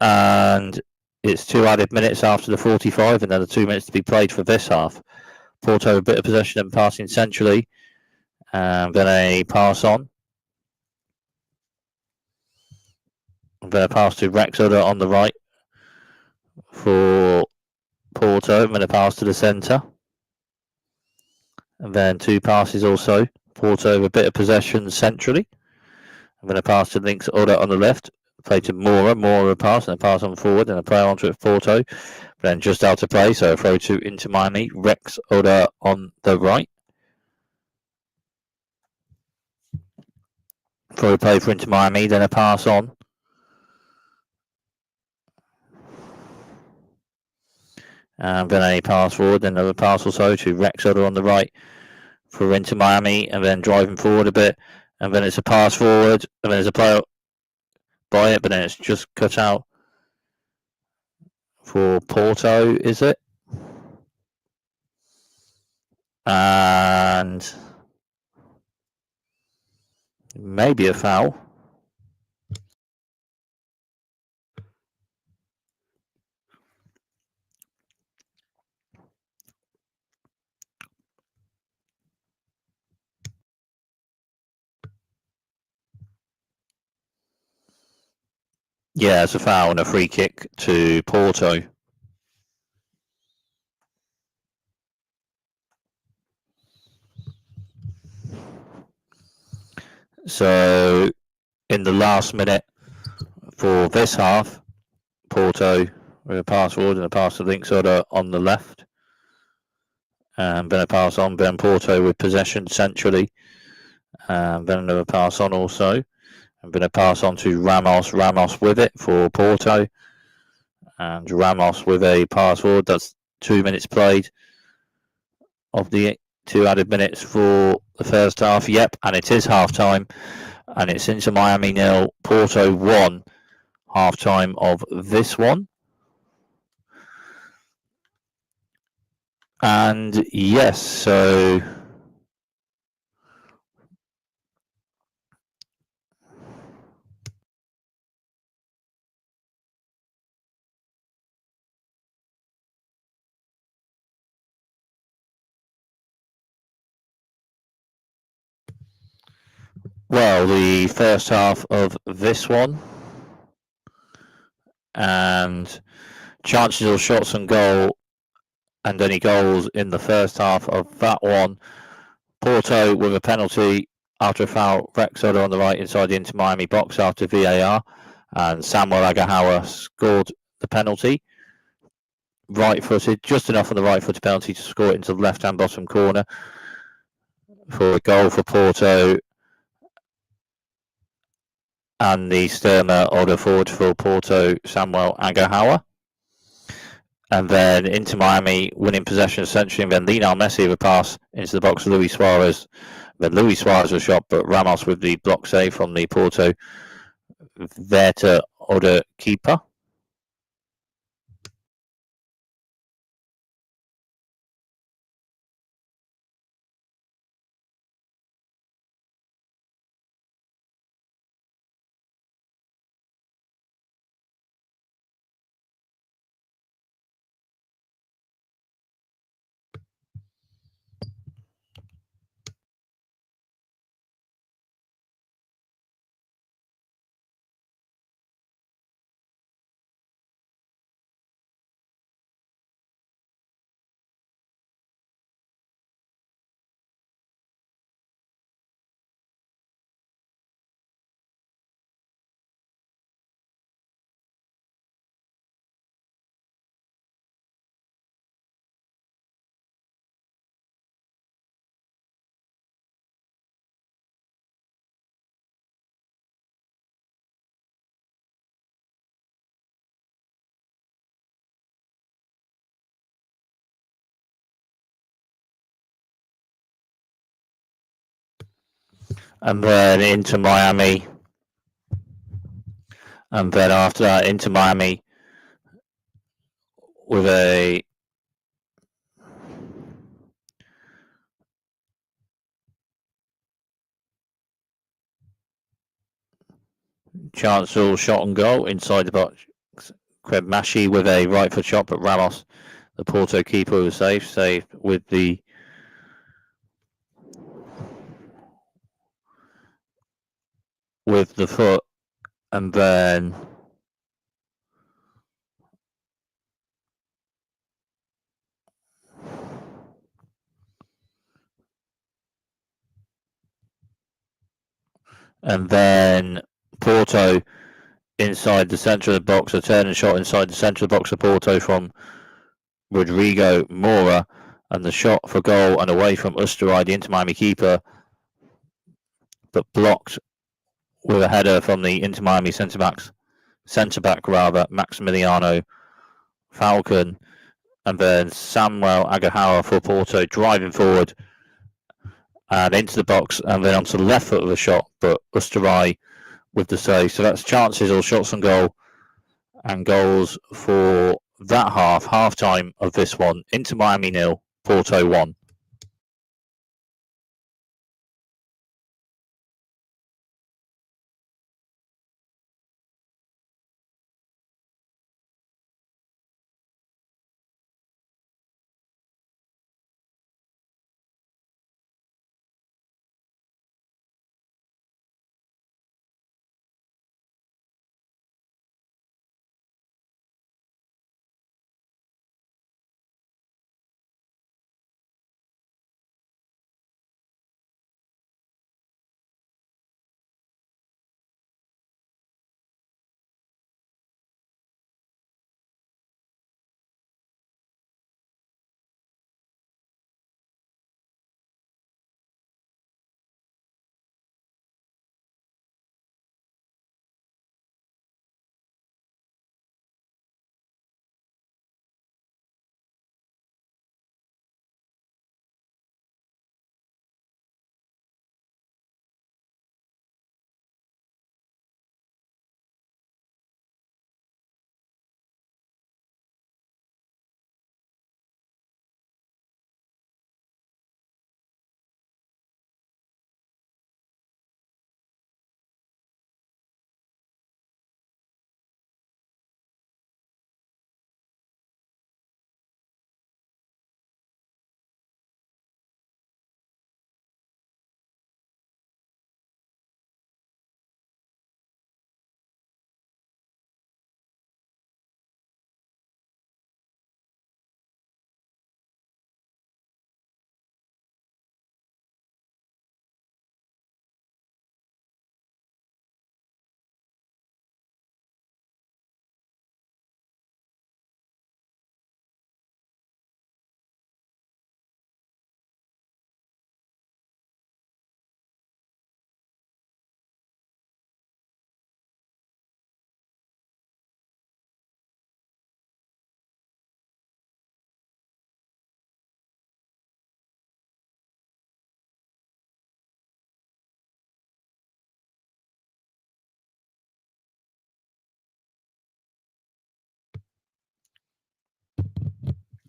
And it's 2 added minutes after the 45, and another 2 minutes to be played for this half. Porto a bit of possession and passing centrally, and then a pass on. And then a pass to Rex Oda on the right for Porto, and then a pass to the centre. And then 2 passes also. Porto with a bit of possession centrally. And then a pass to Links Oda on the left. Play to Mora pass, and a pass on forward, and a play onto it for Porto. Then just out of play, so a throw to into Miami. Rex Oda on the right. Throw play for Inter Miami, then a pass on. And then a pass forward, then another pass or so to Rex Oda on the right for Inter Miami, and then driving forward a bit. And then it's a pass forward, and then there's a play by it, but then it's just cut out for Porto, is it? And maybe a foul. Yeah, it's a foul and a free kick to Porto. So in the last minute for this half, Porto with a pass forward and a pass to Links Oda on the left. And then a pass on, then Porto with possession centrally. And then another pass on also. And then a pass on to Ramos. Ramos with it for Porto. And Ramos with a pass forward. That's 2 minutes played of the 2 added minutes for the first half. Yep, and it is half time. And it's Inter Miami 0, Porto 1, half time of this one. And yes, so well, the first half of this one, and chances of shots on goal and any goals in the first half of that one. Porto with a penalty after a foul. Rex Oda on the right inside the Inter Miami box after VAR, and Samuel Agahawa scored the penalty. Right-footed, just enough on the right-footed penalty to score it into the left-hand bottom corner for a goal for Porto. And the Stermer order forward for Porto, Samuel Agahawa. And then into Miami, winning possession essentially, and then Lionel Messi with a pass into the box of Luis Suarez. Then Luis Suarez was shot, but Ramos with the block save from the Porto there to order keeper. and then into Miami, and then after that into Miami with a chancel shot and goal inside the box. Krebmashi with a right foot shot, but Ramos, the Porto keeper, was safe with the foot, and then Porto inside the centre of the box, a turning shot inside the centre of the box of Porto from Rodrigo Mora, and the shot for goal and away from Usterai, the Inter Miami keeper, but blocked with a header from the Inter Miami centre back Maximiliano Falcon, and then Samuel Agahara for Porto driving forward and into the box, and then onto the left foot of the shot, but Usterai with the save. So that's chances or shots on goal and goals for that half time of this one. Inter Miami 0, Porto 1.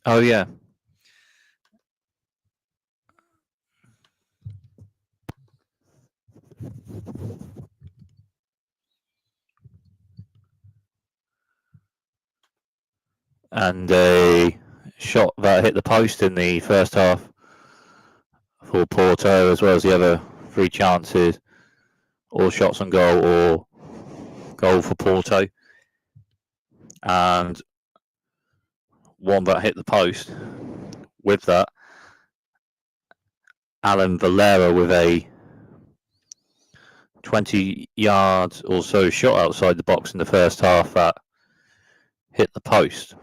Oh, yeah. And a shot that hit the post in the first half for Porto, as well as the other 3 chances, all shots on goal or goal for Porto, and one that hit the post. With that, Alan Valera with a 20 yards or so shot outside the box in the first half that hit the post.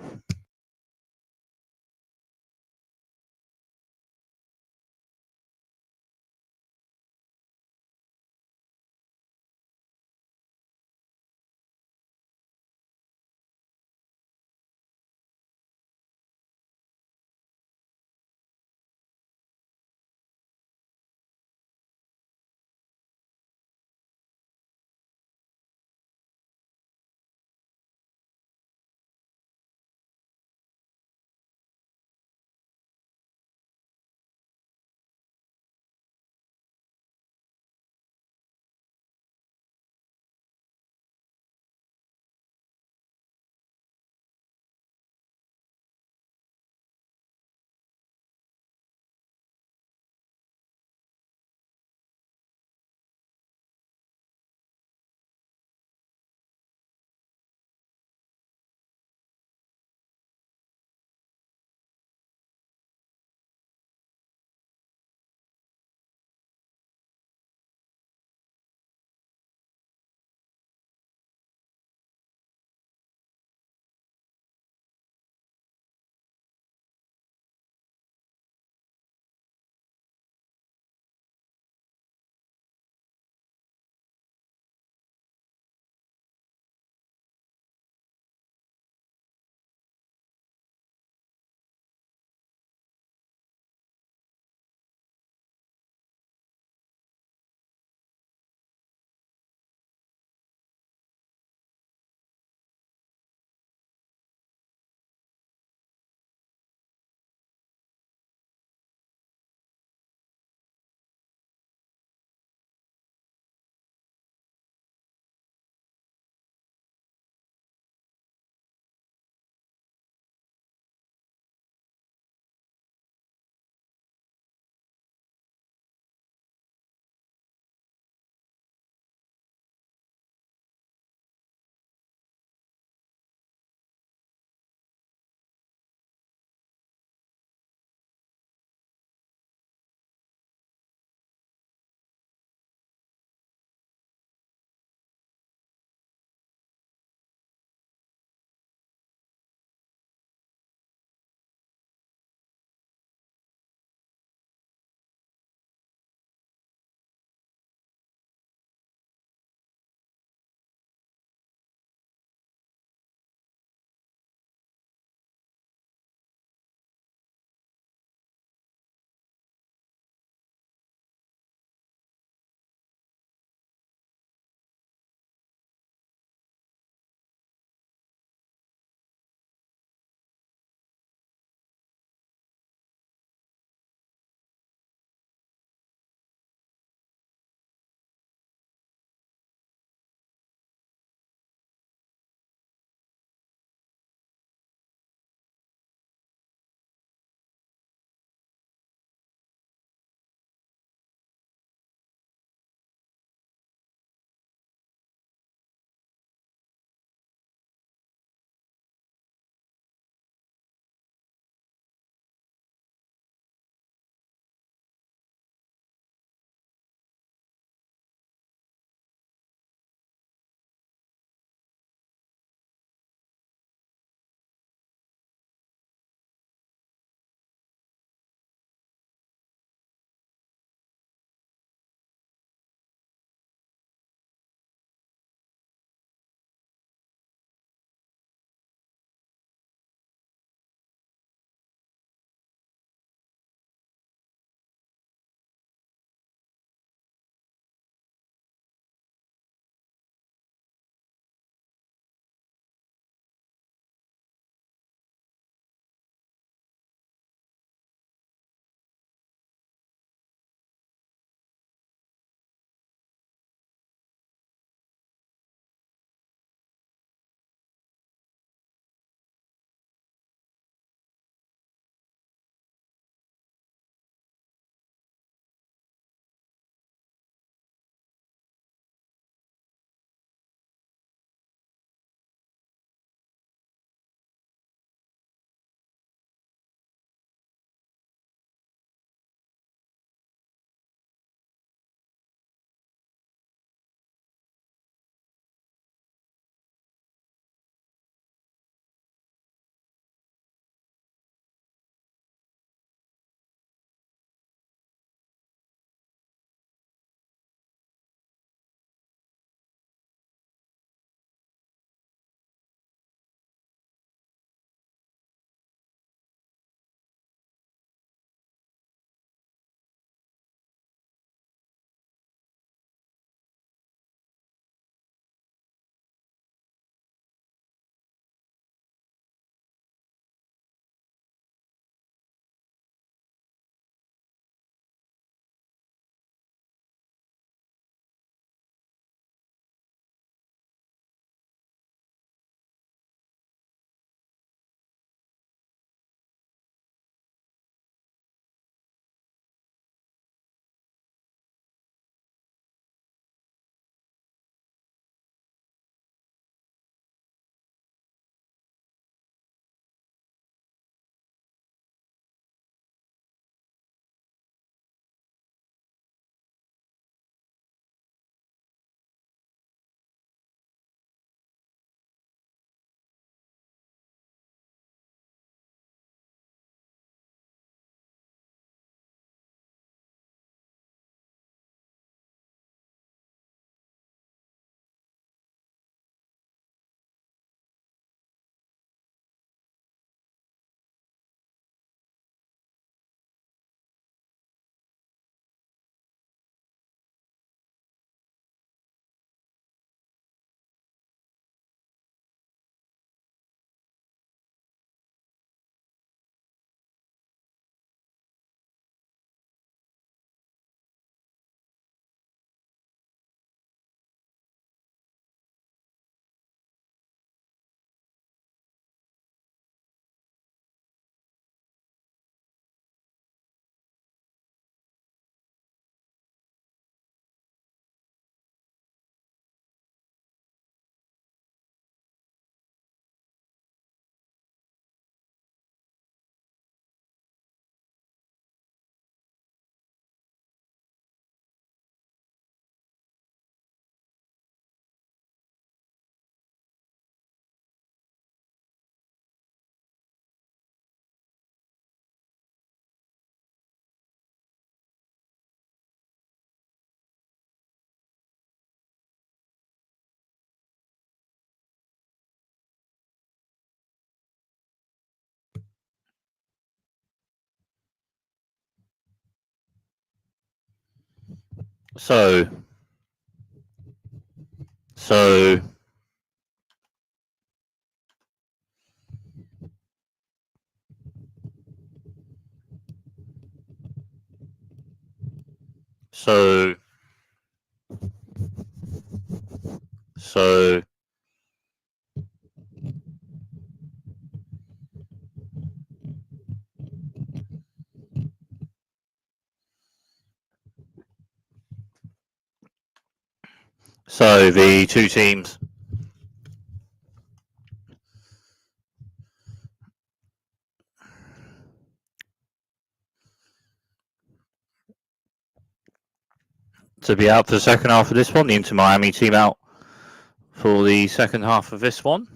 So the two teams to be out for the second half of this one. The Inter Miami team out for the second half of this one.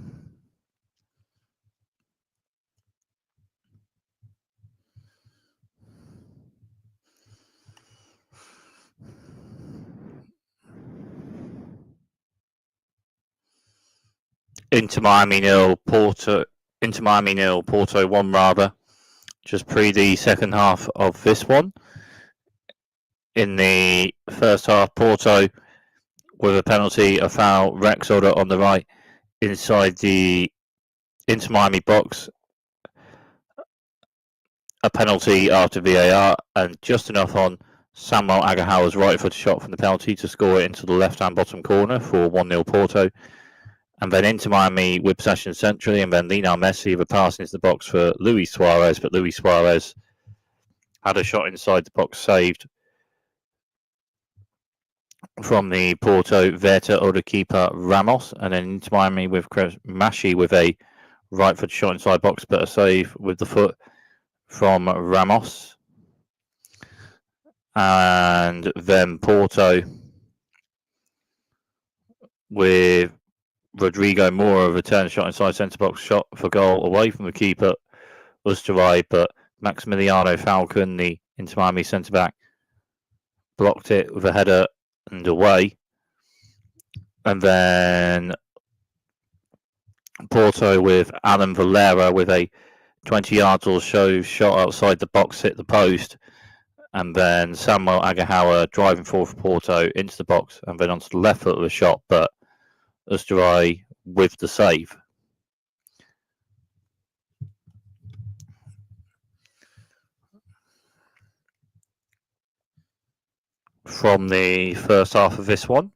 Inter Miami 0, Porto 1 rather. Just pre the second half of this one. In the first half, Porto with a penalty, a foul, Rex order on the right inside the Inter Miami box. A penalty after VAR, and just enough on Samuel Agahawa's right foot shot from the penalty to score it into the left-hand bottom corner for 1-0 Porto. And then Inter Miami with possession centrally, and then Lionel Messi with a pass into the box for Luis Suarez, but Luis Suarez had a shot inside the box saved from the Porto Verta or the keeper Ramos, and then Inter Miami with Mashi with a right foot shot inside box, but a save with the foot from Ramos. And then Porto with Rodrigo Mora, a return shot inside centre box, shot for goal away from the keeper Usterai, but Maximiliano Falcon, the Inter Miami centre back, blocked it with a header and away. And then Porto with Alan Valera with a 20 yards or so shot outside the box, hit the post. And then Samuel Agahawa driving forward for Porto into the box and then onto the left foot of the shot, but Usterai with the save. From the first half of this one.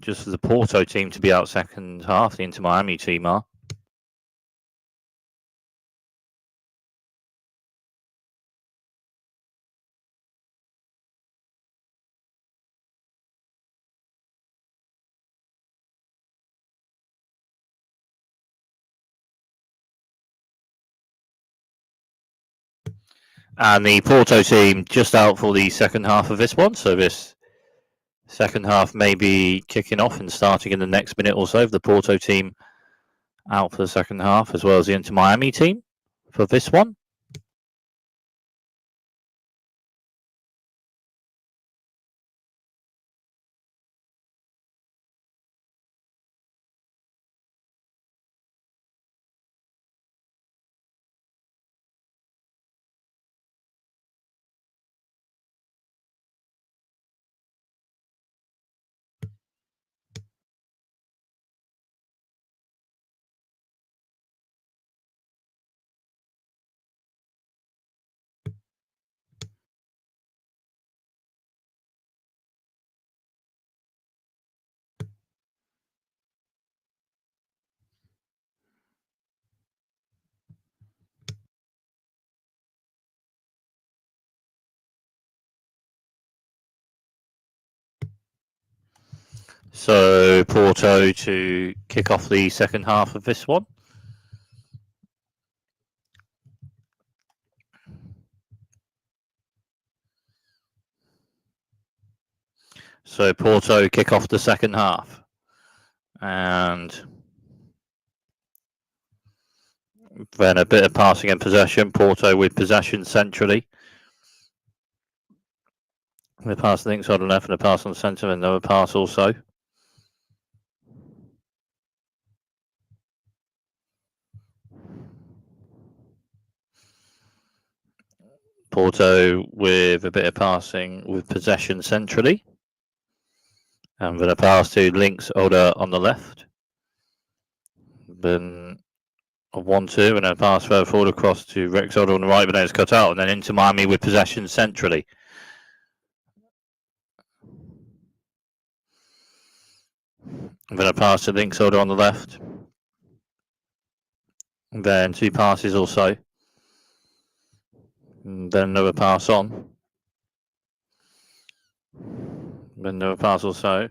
Just for the Porto team to be out second half, the Inter Miami team are. And the Porto team just out for the second half of this one. So this second half may be kicking off and starting in the next minute or so. The Porto team out for the second half, as well as the Inter Miami team for this one. So Porto to kick off the second half of this one. So Porto kick off the second half. And then a bit of passing and possession. Porto with possession centrally. The pass links on the left and a pass on the centre, and another pass also. Porto with a bit of passing with possession centrally. And then a pass to Links Oda on the left. Then a 1-2 and a pass further forward across to Rex Oda on the right, but then it's cut out. And then into Miami with possession centrally. And then a pass to Links Oda on the left. And then 2 passes or so. And then another pass on. Then another pass or so.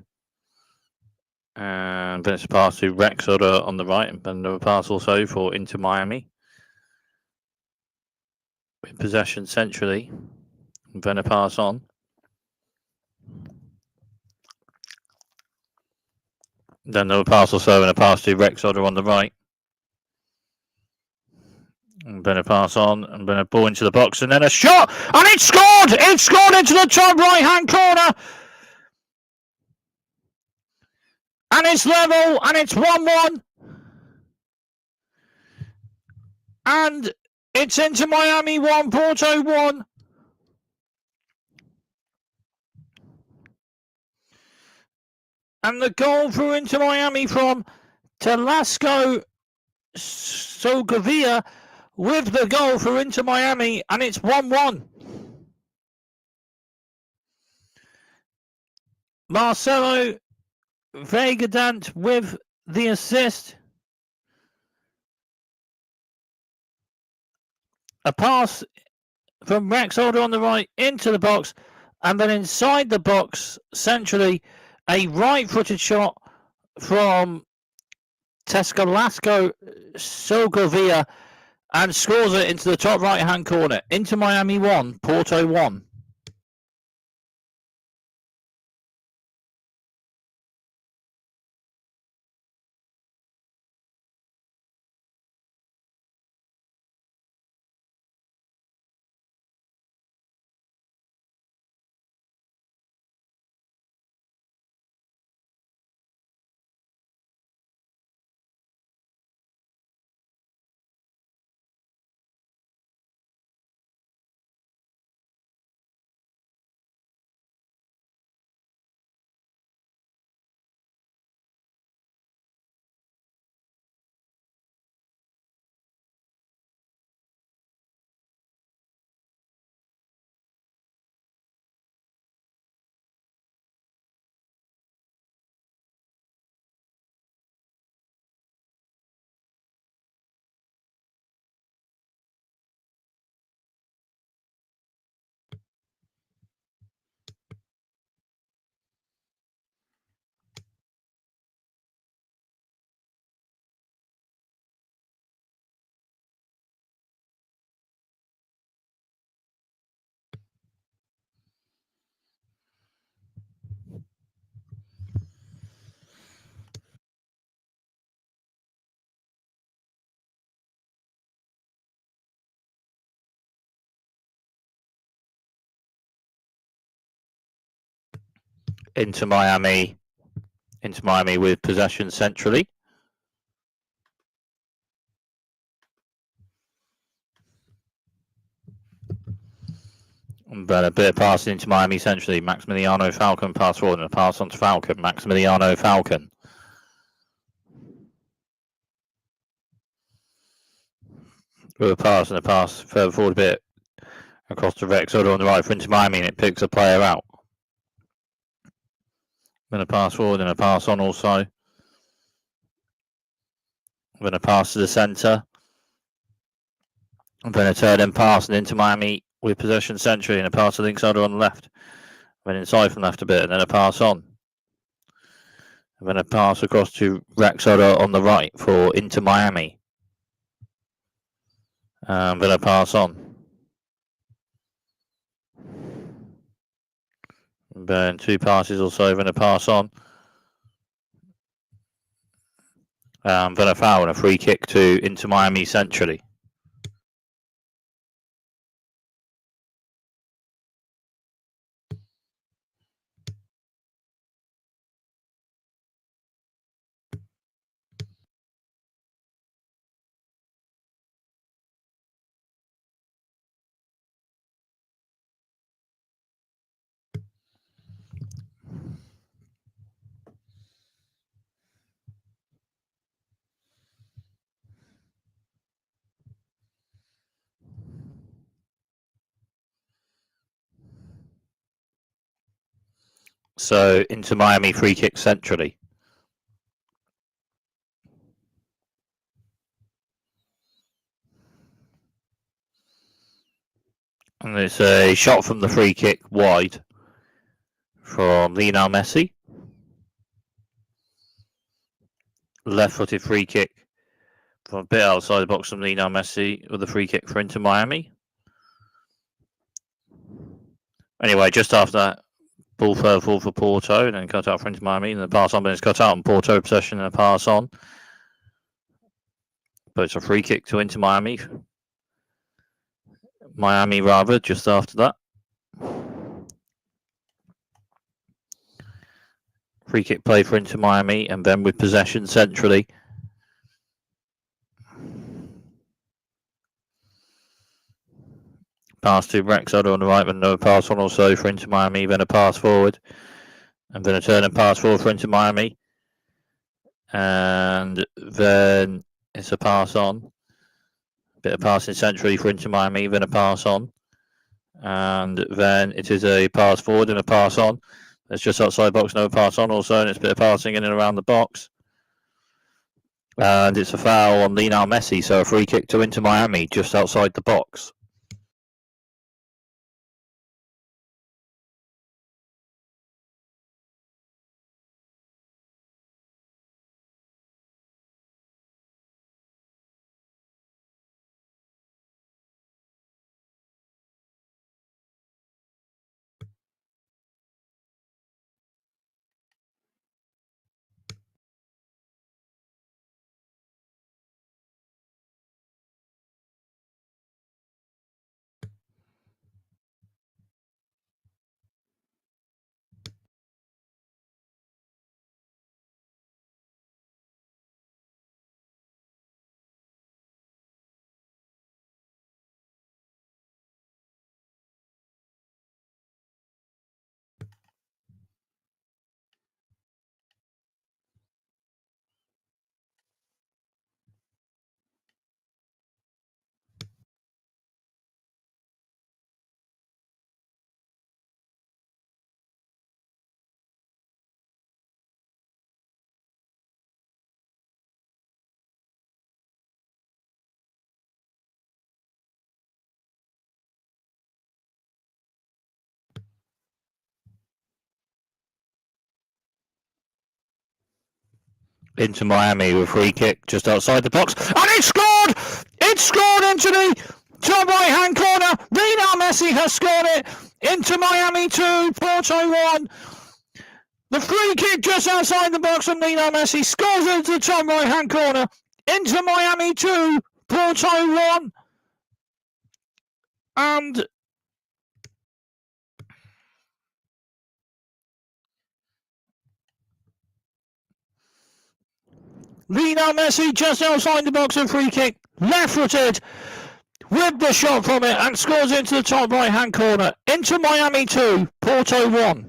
And then it's a pass to Rex Oda on the right. And then another pass also for into Miami. With possession centrally. And then a pass on. Then another pass or so and a pass to Rex Oda on the right. And then a pass on, and then a ball into the box, and then a shot, and it's scored! It's scored into the top right-hand corner! And it's level, and it's 1-1. And it's into Miami 1, Porto 1. And the goal for Inter Miami from Telasco Sogavia with the goal for Inter Miami, and it's 1-1. Marcelo Vegadant with the assist. A pass from Rex Oda on the right into the box, and then inside the box centrally, a right-footed shot from Tescalasco Sogavia, and scores it into the top right-hand corner. Into Miami 1, Porto 1. Into Miami with possession centrally. But a bit of passing into Miami centrally. Maximiliano Falcon pass forward and a pass on to Falcon. Maximiliano Falcon. With a pass and a pass further forward a bit across to Rex Oda on the right for into Miami, and it picks a player out. Then a pass forward and a pass on also. Then a pass to the centre. And then a turn and pass and into Miami with possession centrally, and a pass to Links Oda on the left. Then inside from left a bit, and then a pass on. And then a pass across to Rex Oda on the right for into Miami. Then a pass on. And then 2 passes or so, then a pass on. Then a foul and a free kick to into Miami centrally. So Inter Miami free kick centrally. And it's a shot from the free kick wide from Lionel Messi. Left-footed free kick from a bit outside the box from Lionel Messi with a free kick for Inter Miami. Anyway, just after that, ball further forward for Porto, and then cut out for Inter Miami, and the pass on, but it's cut out, and Porto possession and a pass on. But it's a free kick to Inter Miami. Miami, rather, just after that. Free kick play for Inter Miami, and then with possession centrally. Pass to Rexodo on the right, but no pass on also for Inter Miami, then a pass forward. And then a turn and pass forward for Inter Miami. And then it's a pass on. Bit of passing centrally for Inter Miami, then a pass on. And then it is a pass forward and a pass on. It's just outside the box, no pass on also, and it's a bit of passing in and around the box. And it's a foul on Lionel Messi, so a free kick to Inter Miami just outside the box. Into Miami with a free kick just outside the box, and it's scored! It's scored into the top right hand corner. Lionel Messi has scored it. Into Miami 2, Porto 1. The free kick just outside the box from Lionel Messi scores into the top right hand corner. Into Miami 2, Porto 1. And Lionel Messi just outside the box and free kick, left-footed, with the shot from it and scores into the top right-hand corner. Into Miami 2, Porto 1.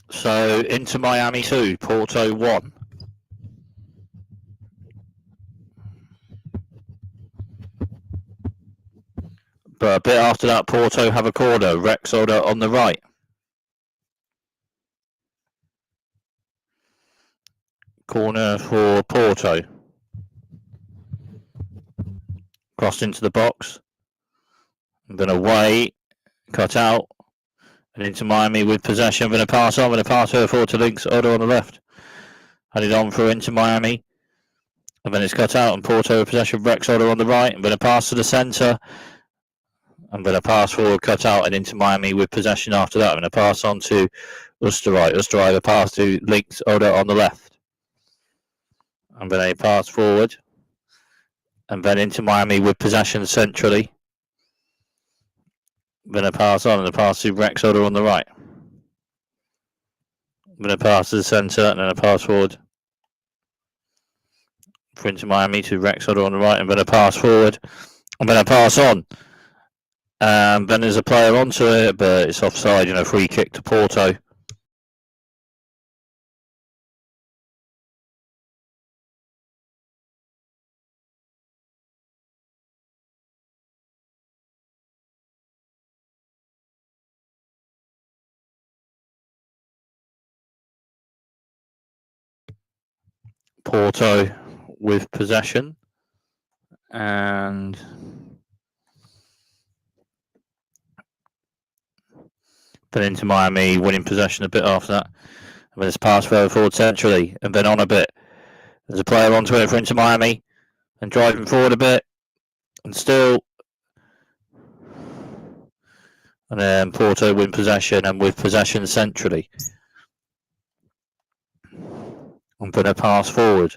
So into Miami 2, Porto 1. But a bit after that, Porto have a corner. Rexodo on the right. Corner for Porto. Crossed into the box. Then away, cut out, and into Miami with possession. Then a pass on, then a pass forward to links. Odo on the left. Had it on through into Miami. And then it's cut out, and Porto with possession. Rex Odo on the right. And then a pass to the centre. And then a pass forward, cut out, and into Miami with possession after that. And a pass on to Usterreich. Usterreich, a pass to links. Odo on the left. And then a pass forward. And then into Miami with possession centrally. Then a pass on, and a pass to Rex Odo on the right. Then a pass to the centre, and then a pass forward for into Miami to Rex Odo on the right, and then a pass forward, and then a pass on. Then there's a player onto it, but it's offside, free kick to Porto. Porto with possession, and then into Miami winning possession a bit after that. And then it's passed further forward centrally, and then on a bit. There's a player onto it for into Miami, and driving forward a bit, and still. And then Porto win possession, and with possession centrally. And then a pass forward.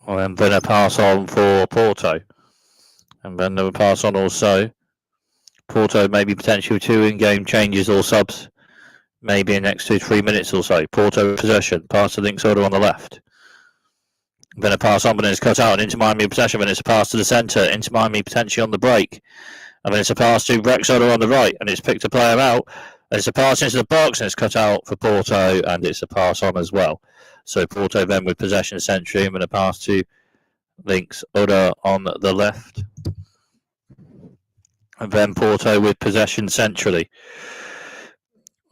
And then a pass on for Porto. And then a pass on also. Porto maybe potentially 2 in-game changes or subs. Maybe in the next 2 to 3 minutes or so. Porto possession. Pass to links order on the left. Then a pass on, but then it's cut out and into Miami possession. Then it's a pass to the centre. Into Miami potentially on the break. And then it's a pass to Rex Odo on the right. And it's picked a player out. And it's a pass into the box and it's cut out for Porto. And it's a pass on as well. So Porto then with possession century, and then a pass to links Oda on the left. And then Porto with possession centrally.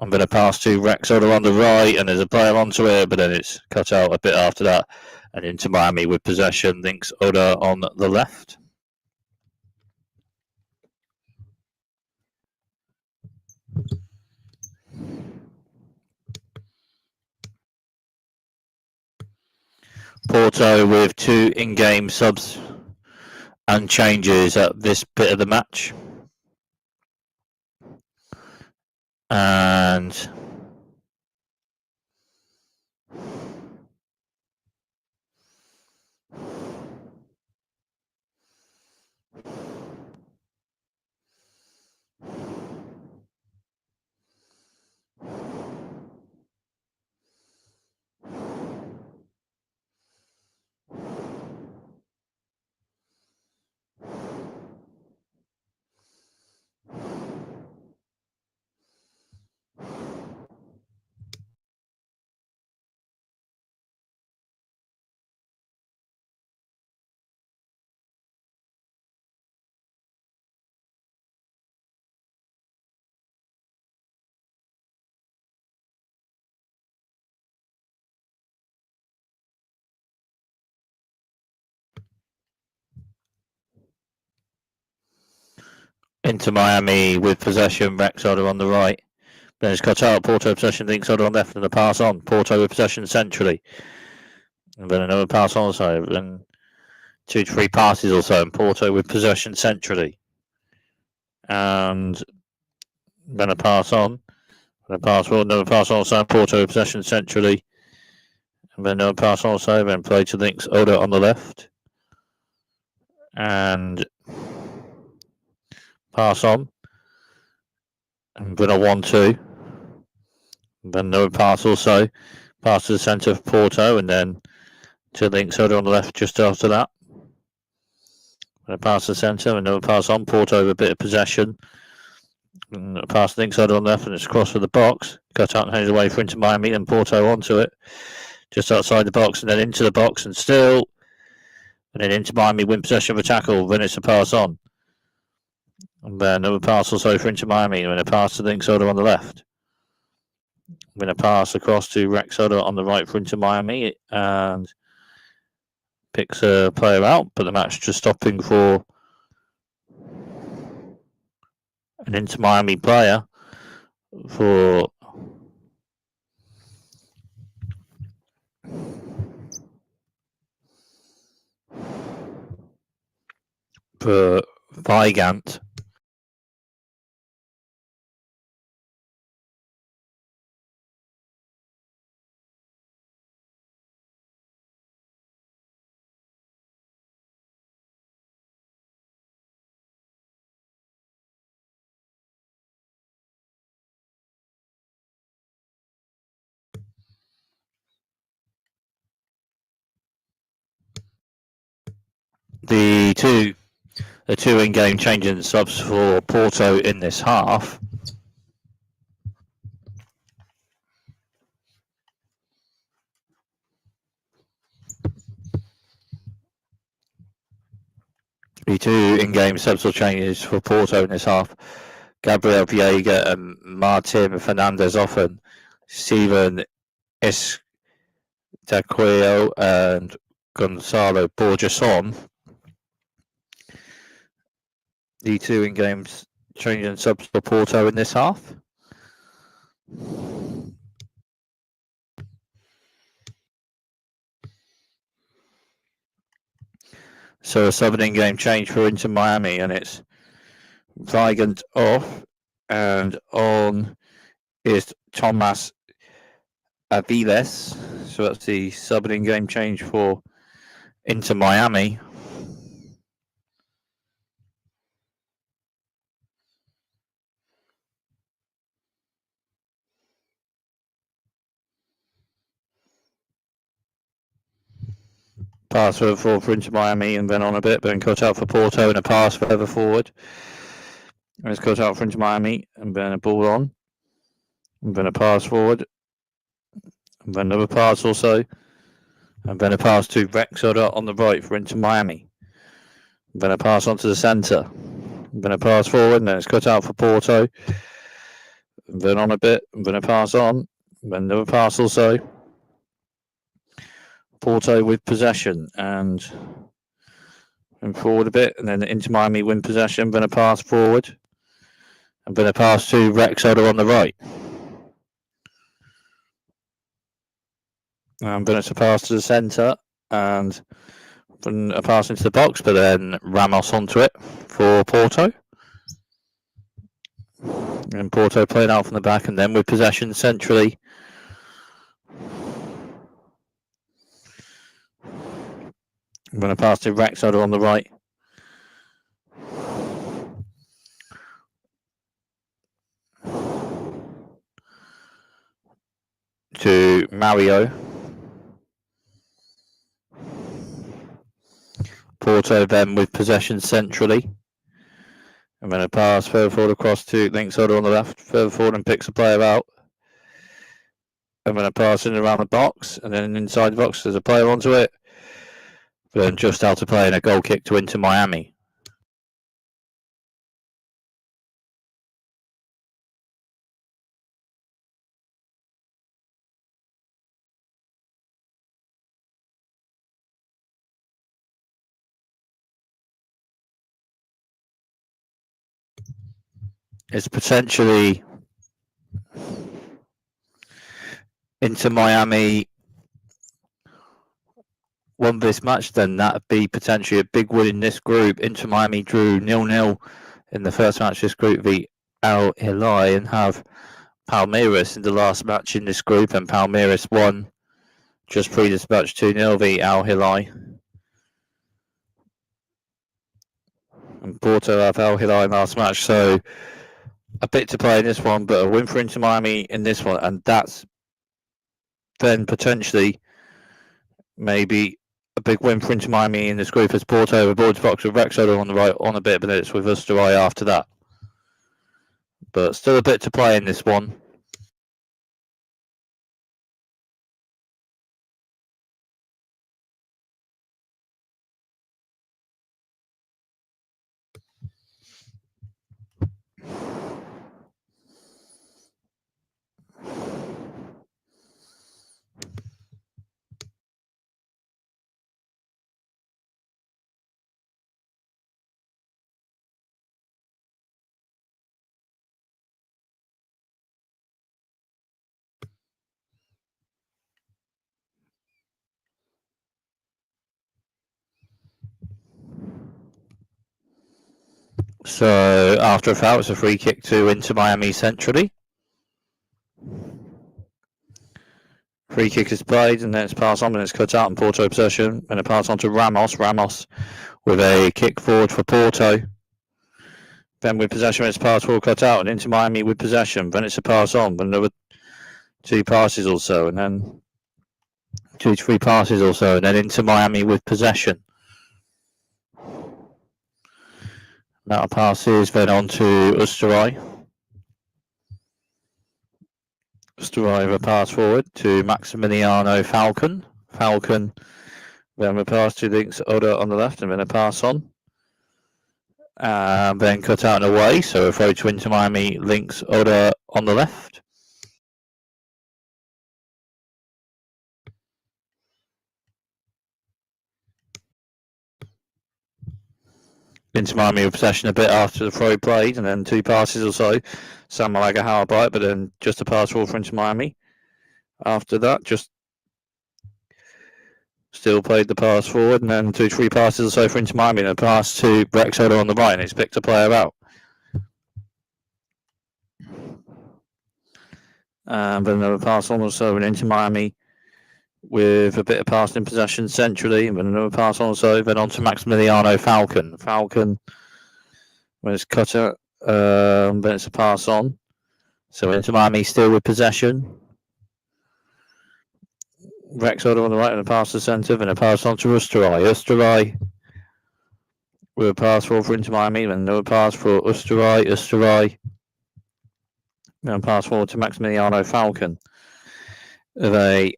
I'm going to pass to Rex Oda on the right, and there's a player onto it, but then it's cut out a bit after that. And into Miami with possession, links Oda on the left. Porto with 2 in-game subs and changes at this bit of the match. And into Miami with possession, Rex Oda on the right. Then it's cut out, Porto possession, links Oda on left, and a pass on. Porto with possession centrally. And then another pass on also. Then 2 to 3 passes or so, and Porto with possession centrally. And then a pass on. And a pass forward, another pass on also, Porto with possession centrally. And then another pass on also, then play to links Oda on the left. And pass on. And then a 1-2. Then another pass also. Pass to the centre of Porto, and then to links Oda on the left just after that. And a pass to the centre, another pass on. Porto with a bit of possession. And a pass to links Oda on the left, and it's across for the box. Cut out and hands away for into Miami, and Porto onto it. Just outside the box, and then into the box, and still. And then into Miami, win possession of a tackle. Then it's a pass on. And then another pass also for Inter Miami. And then a pass to Link Soda on the left. I'm going to pass across to Rex Soda on the right for Inter Miami. And picks a player out. But the match just stopping for an Inter Miami player for Vigant. The two in-game changing subs for Porto in this half. The two in-game subs or changes for Porto in this half. Gabriel Viega and Martin Fernandez often. Steven Esdaquio and Gonzalo Borgeson. The two in-game changing subs for Porto in this half. So a sub in-game change for Inter Miami, and it's Vigant off, and on is Thomas Aviles. So that's the sub in-game change for Inter Miami. Pass further forward for Inter Miami and then on a bit, then cut out for Porto and a pass further forward. And it's cut out for Inter Miami and then a ball on. And then a pass forward. And then another pass also. And then a pass to Rex Soda on the right for Inter Miami. And then a pass onto the centre. And then a pass forward and then it's cut out for Porto. And then on a bit, and then a pass on. And then another pass also. Porto with possession and forward a bit, and then Inter Miami win possession, then a pass forward, and then a pass to Rex Soda on the right. And then it's a pass to the centre, and then a pass into the box, but then Ramos onto it for Porto. And Porto playing out from the back, and then with possession centrally. I'm going to pass to Rex Soda on the right. To Mario. Porto then with possession centrally. And then a pass further forward across to Link Soda on the left, further forward and picks a player out. And then a pass in around the box, and then inside the box there's a player onto it. But then just out of play and a goal kick to Inter Miami. It's potentially Inter Miami won this match, then that'd be potentially a big win in this group. Inter Miami drew 0-0 in the first match of this group v Al Hilal and have Palmeiras in the last match in this group, and Palmeiras won just pre this match 2-0 v Al Hilal. And Porto have Al Hilal in last match, so a bit to play in this one, but a win for Inter Miami in this one, and that's then potentially maybe a big win for Inter Miami in this group as Porto aboard box with Rex Soda on the right on a bit, but it's with Usterai after that. But still a bit to play in this one. So after a foul, it's a free kick to Inter Miami centrally. Free kick is played and then it's passed on and it's cut out in Porto possession. And it passed on to Ramos. Ramos with a kick forward for Porto. Then with possession, it's passed forward, cut out, and Inter Miami with possession. Then it's a pass on, but another 2 passes or so, and then 2 to 3 passes or so, and then Inter Miami with possession. Amount of passes, then on to Usterai. Usterai with a pass forward to Maximiliano Falcon. Falcon, then a pass to Links Oda on the left, and then a pass on. Then cut out and away, so a throw to Inter Miami, Links Oda on the left. Inter Miami with possession a bit after the throw played, and then 2 passes or so. Samuel Agahawa by it, but then just a pass forward for Inter Miami. After that, just still played the pass forward, and then 2 to 3 passes or so for Inter Miami, and a pass to Rex Oda on the right, and he's picked a player out. But another pass on or so, and Inter Miami with a bit of pass in possession centrally, and another pass on or so, then on to Maximiliano Falcon. Falcon, when it's cut out, then it's a pass on. So Inter Miami still with possession. Rex Oda on the right and a pass to centre, then a pass on to Usterai. Usterai with a pass forward for Inter Miami, then another pass for Usterai. Usterai, then a pass forward to Maximiliano Falcon. With a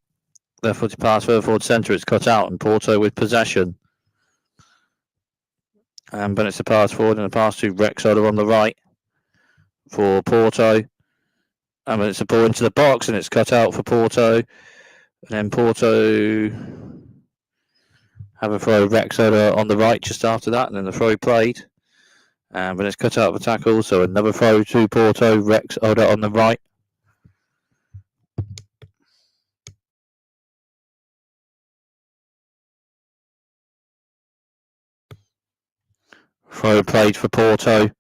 left-footed pass further forward centre, it's cut out, and Porto with possession. But it's a pass forward and a pass to Rex Oda on the right for Porto. And it's a ball into the box, and it's cut out for Porto. And then Porto have a throw, Rex Oda on the right just after that, and then the throw played. But it's cut out for tackle, so another throw to Porto, Rex Oda on the right. Throw played for Porto.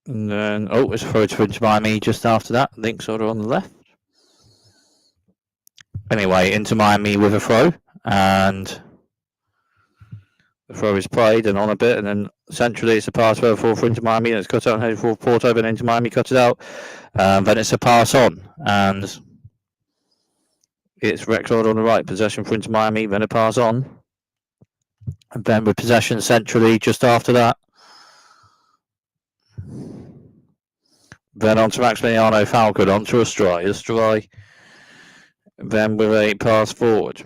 And then, it's a throw to Inter Miami just after that. Links Oda on the left. Anyway, Inter Miami with a throw, and the throw is played and on a bit, and then centrally it's a pass further forward for Inter Miami, and it's cut out and headed for Porto, then Inter Miami cut it out. Then it's a pass on, and it's Rex Oda on the right, possession for Inter Miami, then a pass on. And then with possession centrally just after that. Then on to Maximiliano Falcon, on to Usterai. Usterai then with a pass forward.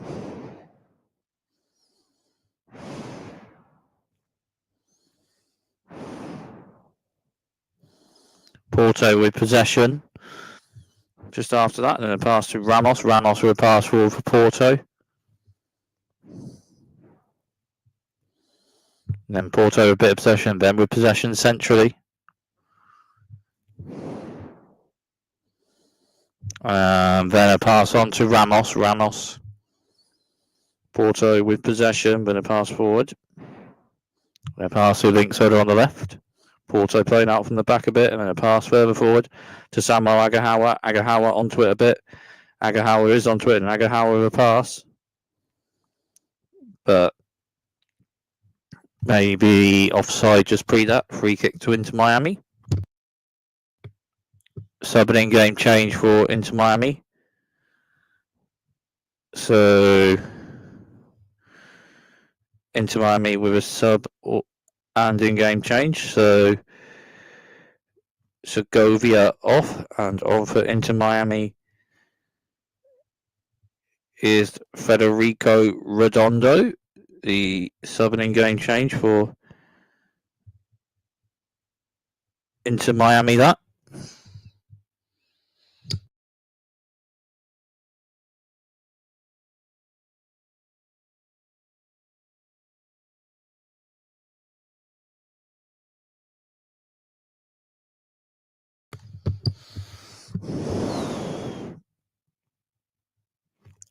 Porto with possession. Just after that, then a pass to Ramos. Ramos with a pass forward for Porto. And then Porto with a bit of possession, then with possession centrally. Then a pass on to Ramos. Ramos. Porto with possession, then a pass forward. A pass to Links Oda on the left. Porto playing out from the back a bit, and then a pass further forward to Samuel Agahawa. Agahawa onto it a bit. Agahawa is onto it, and Agahawa with a pass. But maybe offside just pre that. Free kick to Inter Miami. Sub and in-game change for Inter Miami. So Inter Miami with a sub and in-game change. So Segovia off, and on for Inter Miami is Federico Redondo, the sub and in-game change for Inter Miami. That.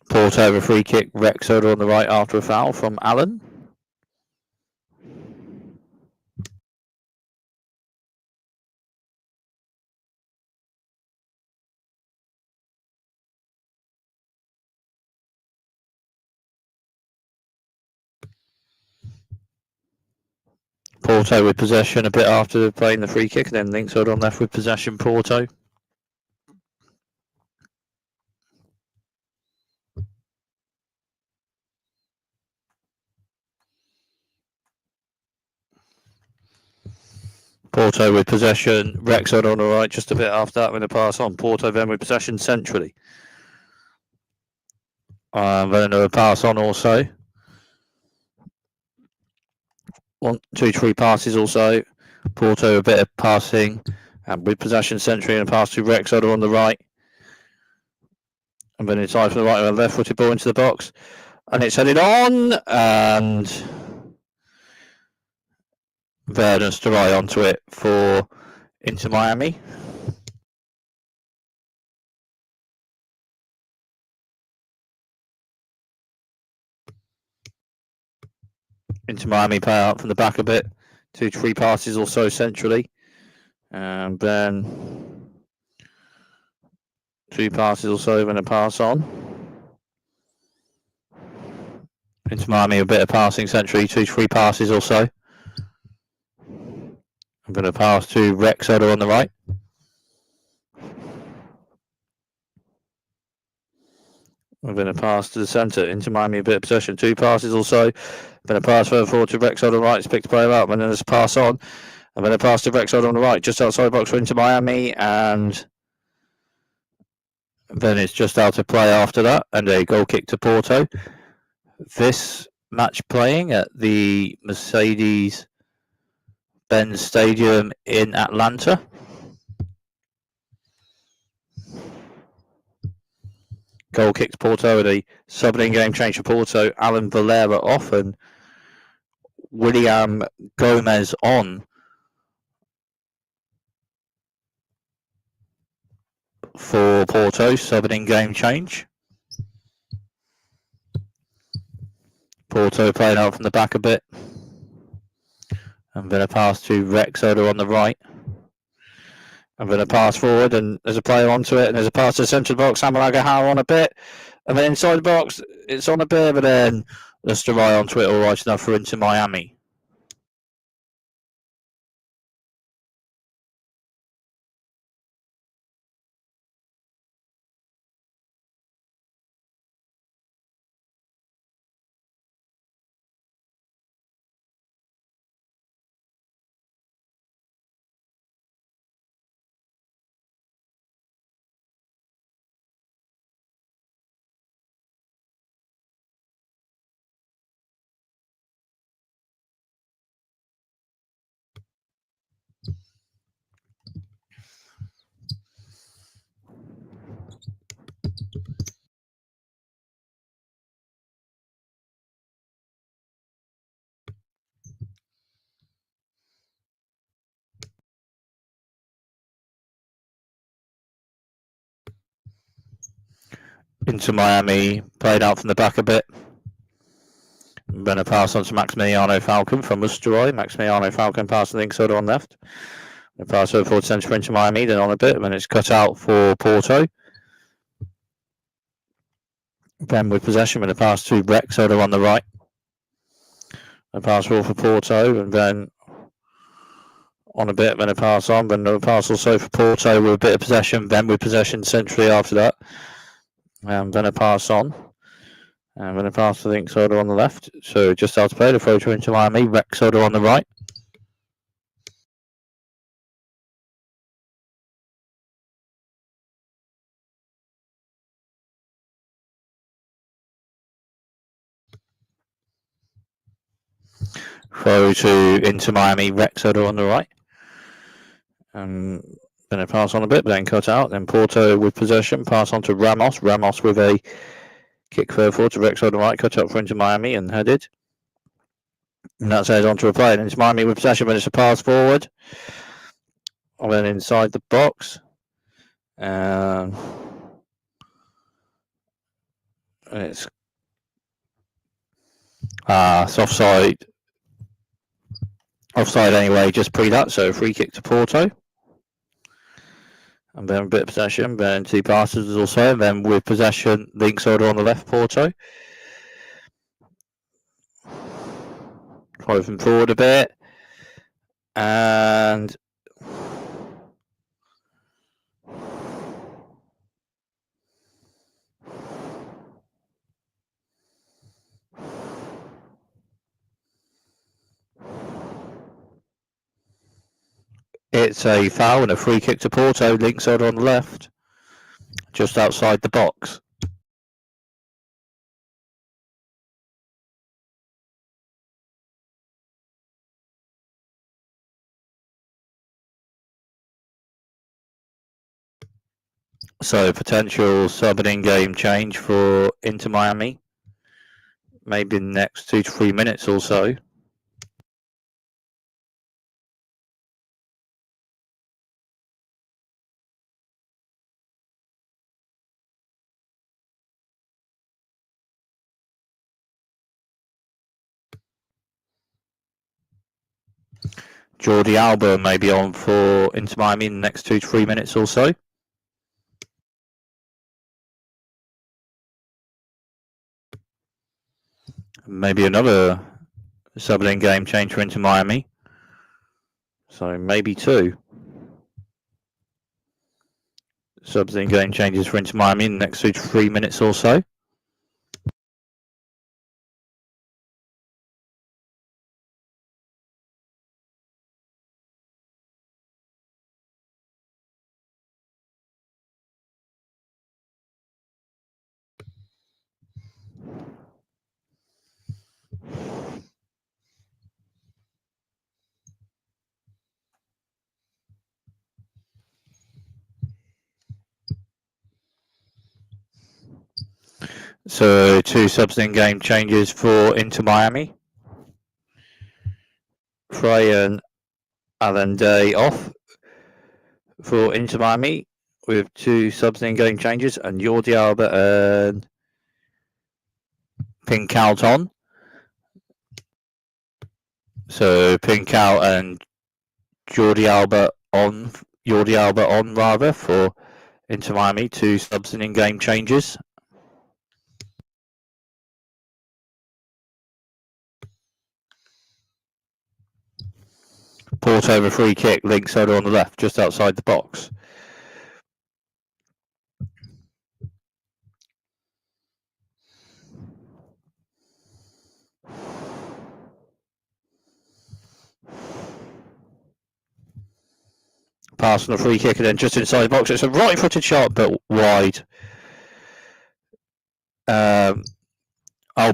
Porto with a free kick, Rex Oda on the right after a foul from Allen. Porto with possession a bit after playing the free kick, and then links on left with possession. Porto. Porto with possession. Rexon on the right, just a bit after that with a pass on. Porto then with possession centrally. Then another pass on also. 1, 2, 3 passes also. Porto a bit of passing, and with possession centrally and a pass to Rexon on the right. And then inside from the right and left footed ball into the box. And it's headed on, and Verdon's to right onto it for Inter Miami. Inter Miami play out from the back a bit. 2, 3 passes or so centrally. And then 2 passes or so, then a pass on. Inter Miami a bit of passing centrally. 2, 3 passes or so. I'm going to pass to Rex Oda on the right. I'm going to pass to the centre. Inter Miami a bit of possession. 2 passes or so. Then a pass further forward to Rex on the right. It's picked the player up. And then there's a pass on. And then a pass to Rex on the right. Just outside the box for Inter Miami. And then it's just out of play after that. And a goal kick to Porto. This match playing at the Mercedes-Benz Stadium in Atlanta. Goal kick to Porto with a sub-in game change for Porto. Alan Valera off and William Gomez on for Porto. Sub-in game change. Porto playing out from the back a bit. And then a pass to Rex Oda on the right. And then a pass forward, and there's a player onto it, and there's a pass to the centre of the box. Samalaga on a bit. And then inside the box, it's on a bit, but then just to right onto it, all right enough for Inter Miami. Into Miami, played out from the back a bit. Then a pass on to Maximiliano Falcon from Musteroy. Maximiliano Falcon passing the inside on left. A pass over forward centre for Inter Miami, then on a bit, and then it's cut out for Porto. Then with possession, with a pass to Rex Oda on the right. A pass for Porto, and then on a bit, then a pass on, then a pass also for Porto with a bit of possession, then with possession centrally after that. And then a pass on. And then a pass to the Inxoda on the left. So just out to play, the throw to Inter Miami, Rexoda on the right. Throw to Inter Miami, Rexoda on the right. And then a pass on a bit, but then cut out. Then Porto with possession, pass on to Ramos. Ramos with a kick further forward to Rex on the right, cut up for Inter Miami and headed. And that's headed on to a play. And Inter Miami with possession, but it's a pass forward. And then inside the box. And it's offside. Offside anyway, just pre that. So free kick to Porto. And then a bit of possession, then 2 passes also, and then with possession, links order on the left, Porto. Driving forward a bit. And it's a foul and a free kick to Porto, link side on the left, just outside the box. So potential sub and in-game change for Inter Miami, maybe in the next 2 to 3 minutes or so. Jordi Alba may be on for Inter Miami in the next 2 to 3 minutes or so. Maybe another sub and in-game change for Inter Miami. So maybe 2 subs in-game changes for Inter Miami in the next 2 to 3 minutes or so. So 2 subs in-game changes for Inter Miami. Frey and Alan Day off for Inter Miami with 2 subs in-game changes, and Jordi Alba and Pinkout on. So Pinkout and Jordi Alba on for Inter Miami, 2 subs and in-game changes. Porto over free kick, link side on the left, just outside the box. Pass on a free kick and then just inside the box. It's a right-footed shot, but wide.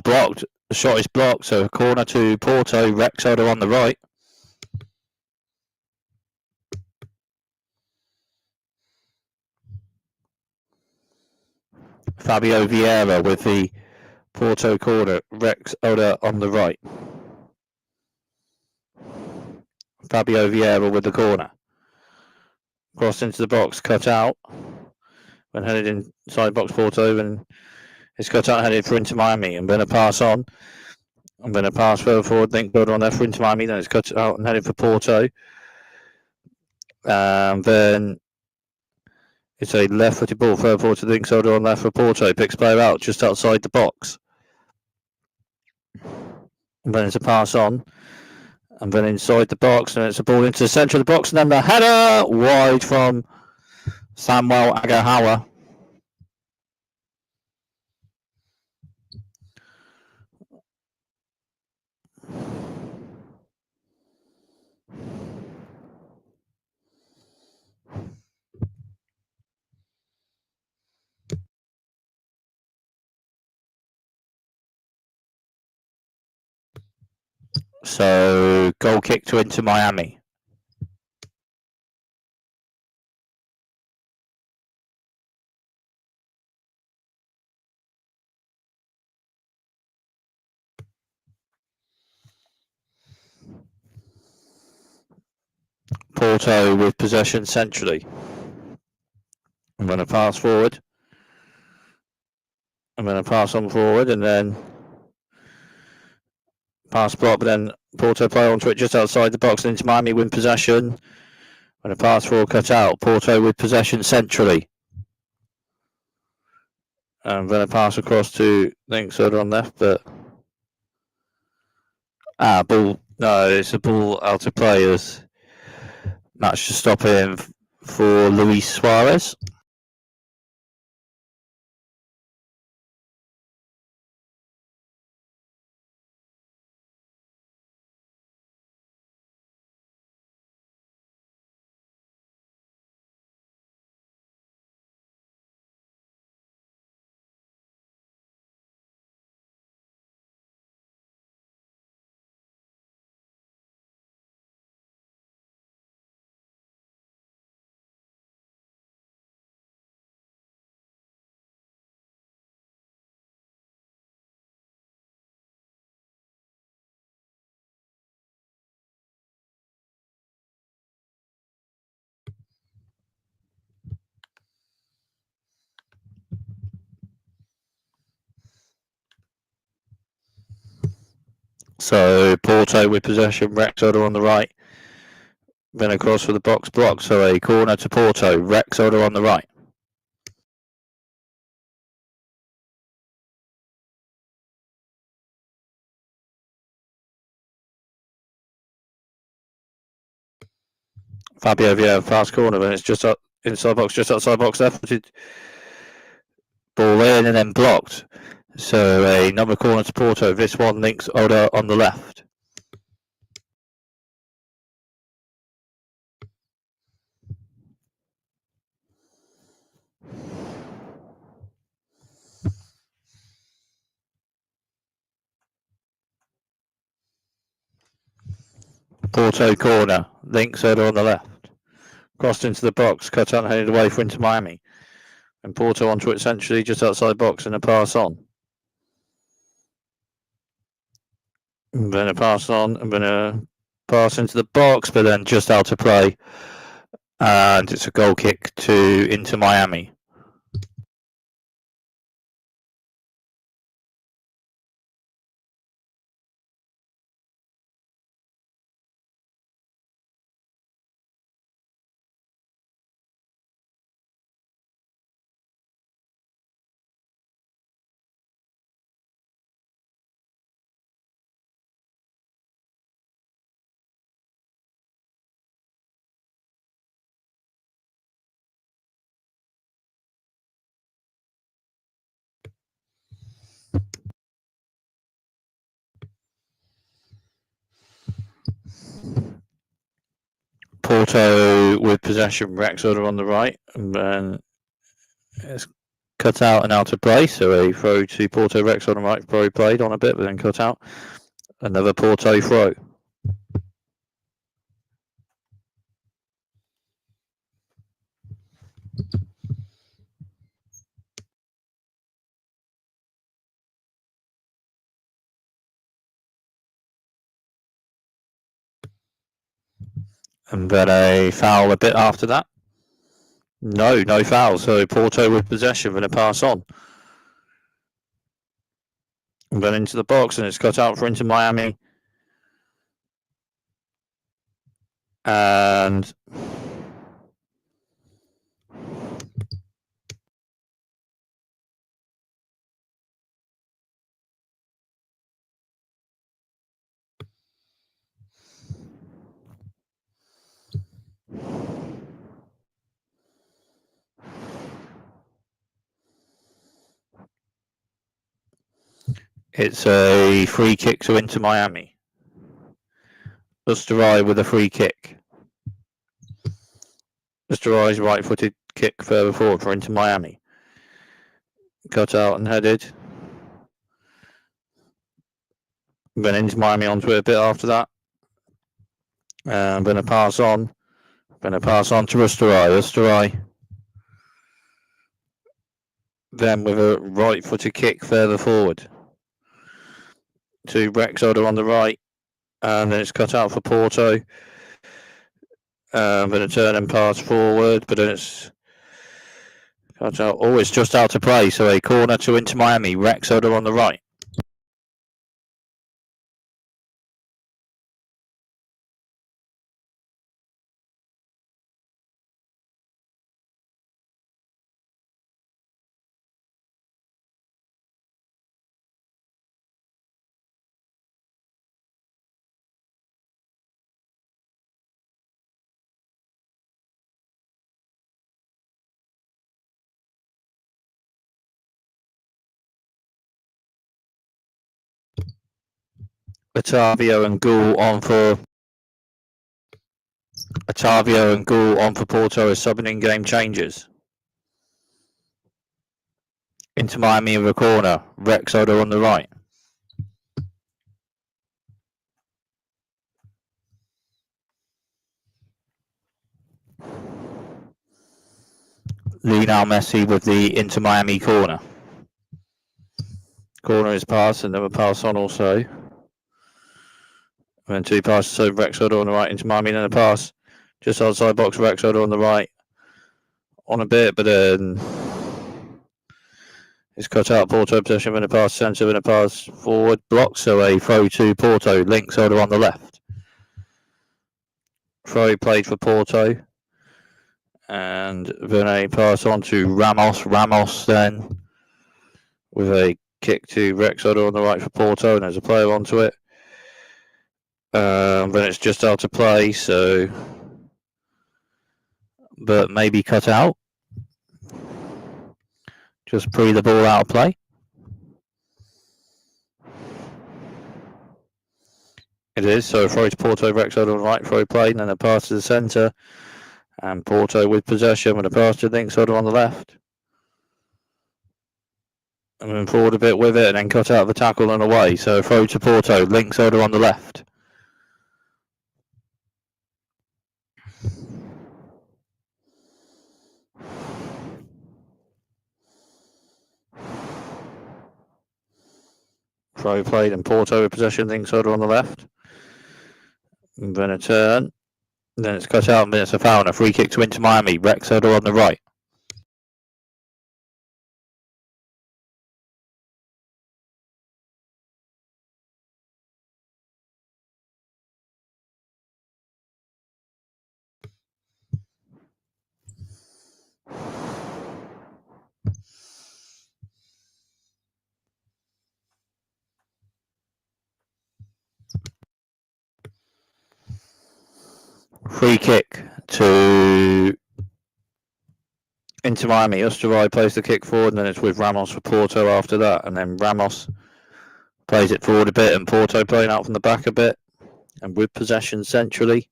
Blocked. The shot is blocked, so a corner to Porto. Rexoda on the right. Fabio Vieira with the Porto corner. Rexoda on the right. Fabio Vieira with the corner. Crossed into the box, cut out. When headed inside box Porto, and it's cut out and headed for Inter Miami. I'm going to pass on. I'm going to pass further forward, think good on there for Inter Miami. Then it's cut out and headed for Porto. Then it's a left-footed ball further forward to the link shoulder on left for Porto. Picks player out just outside the box. And then it's a pass on. And then inside the box, and it's a ball into the centre of the box, and then the header wide from Samuel Agahawa. So goal kick to Inter Miami. Porto with possession centrally. I'm going to pass forward. I'm going to pass on forward and then pass block, but then Porto play onto it just outside the box and Inter Miami win possession. When a pass forward cut out, Porto with possession centrally. And then a pass across to Linksoder on left, but ball. No, it's a ball out of play as That should stop him for Luis Suarez. So Porto with possession, Rex Oda on the right. Then across for the box block. So a corner to Porto, Rex Oda on the right. Fabio Vieira fast corner, and it's just up inside box, just outside box left footed. Ball in and then blocked. So another corner to Porto. This one links Oda on the left. Porto corner, links Oda on the left. Crossed into the box, cut out and headed away for Inter Miami. And Porto onto it centrally, just outside box, and a pass on. And then a pass on, and then a pass into the box, but then just out of play. And it's a goal kick to Inter Miami. Porto with possession, Rex Oda on the right, and then it's cut out and out of play. So a throw to Porto, Rex on the right, probably played on a bit, but then cut out. Another Porto throw. And then a foul a bit after that. No foul. So Porto with possession and a pass on. And then into the box, and it's cut out for Inter Miami. And it's a free kick to Inter Miami. Usterai with a free kick. Usterai's right-footed kick further forward for Inter Miami. Cut out and headed. Then Inter Miami onto it a bit after that. And then a pass on. Then a pass on to Usterai. Usterai then with a right-footed kick further forward to Rex Oda on the right. And then it's cut out for Porto. Then a turn and pass forward, but then it's cut out. Oh, it's just out of play. So a corner to Inter Miami. Rex Oda on the right. Otavio and Gould on for Porto as subbing in game changes. Into Miami in the corner. Rex Odo on the right. Lionel Messi with the Inter Miami corner. Corner is passed, another pass on also. And then two passes, so Rex Odo on the right, Inter Miami, and then a pass just outside box, Rex Odo on the right. On a bit, but then it's cut out. Porto possession, and a pass centre, and a pass forward, block. So a throw to Porto, links Odo on the left. Throw played for Porto. And then a pass on to Ramos. Ramos then with a kick to Rex Odo on the right for Porto, and there's a player onto it. Then it's just out of play, so but maybe cut out. Just pre the ball out of play. It is, so throw to Porto, Rex Odo on the right, throw play, and then a pass to the centre. And Porto with possession with a pass to Links Odo on the left. And then forward a bit with it, and then cut out the tackle and away. So throw to Porto, Links Odo on the left. Throw played and Porto with possession, Links Odo on the left. And then a turn. And then it's cut out, and then it's a foul and a free kick to Inter Miami. Rex Odo on the right. Free kick to Inter Miami. Usterai plays the kick forward, and then it's with Ramos for Porto after that. And then Ramos plays it forward a bit, and Porto playing out from the back a bit. And with possession centrally.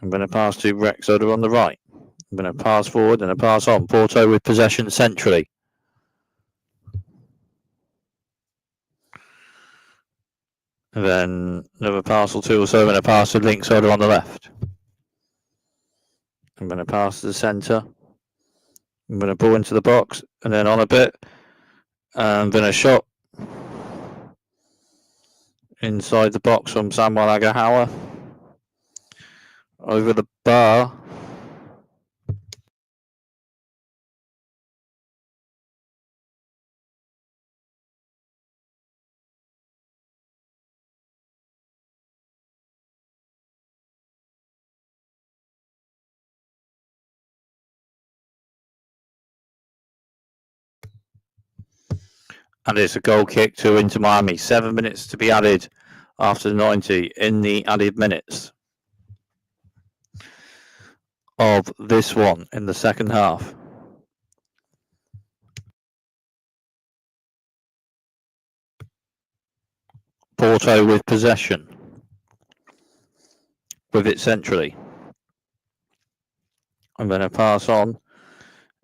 I'm going to pass to Rex Odo on the right. I'm going to pass forward and a pass on. Porto with possession centrally. And then another pass or two or so, and a pass to Links Odo on the left. I'm going to pass to the centre. I'm going to pull into the box and then on a bit. And then a shot inside the box from Samuel Agahawa. Over the bar. And it's a goal kick to Inter Miami. 7 minutes to be added after 90 in the added minutes of this one in the second half. Porto with possession. With it centrally. And then a pass on.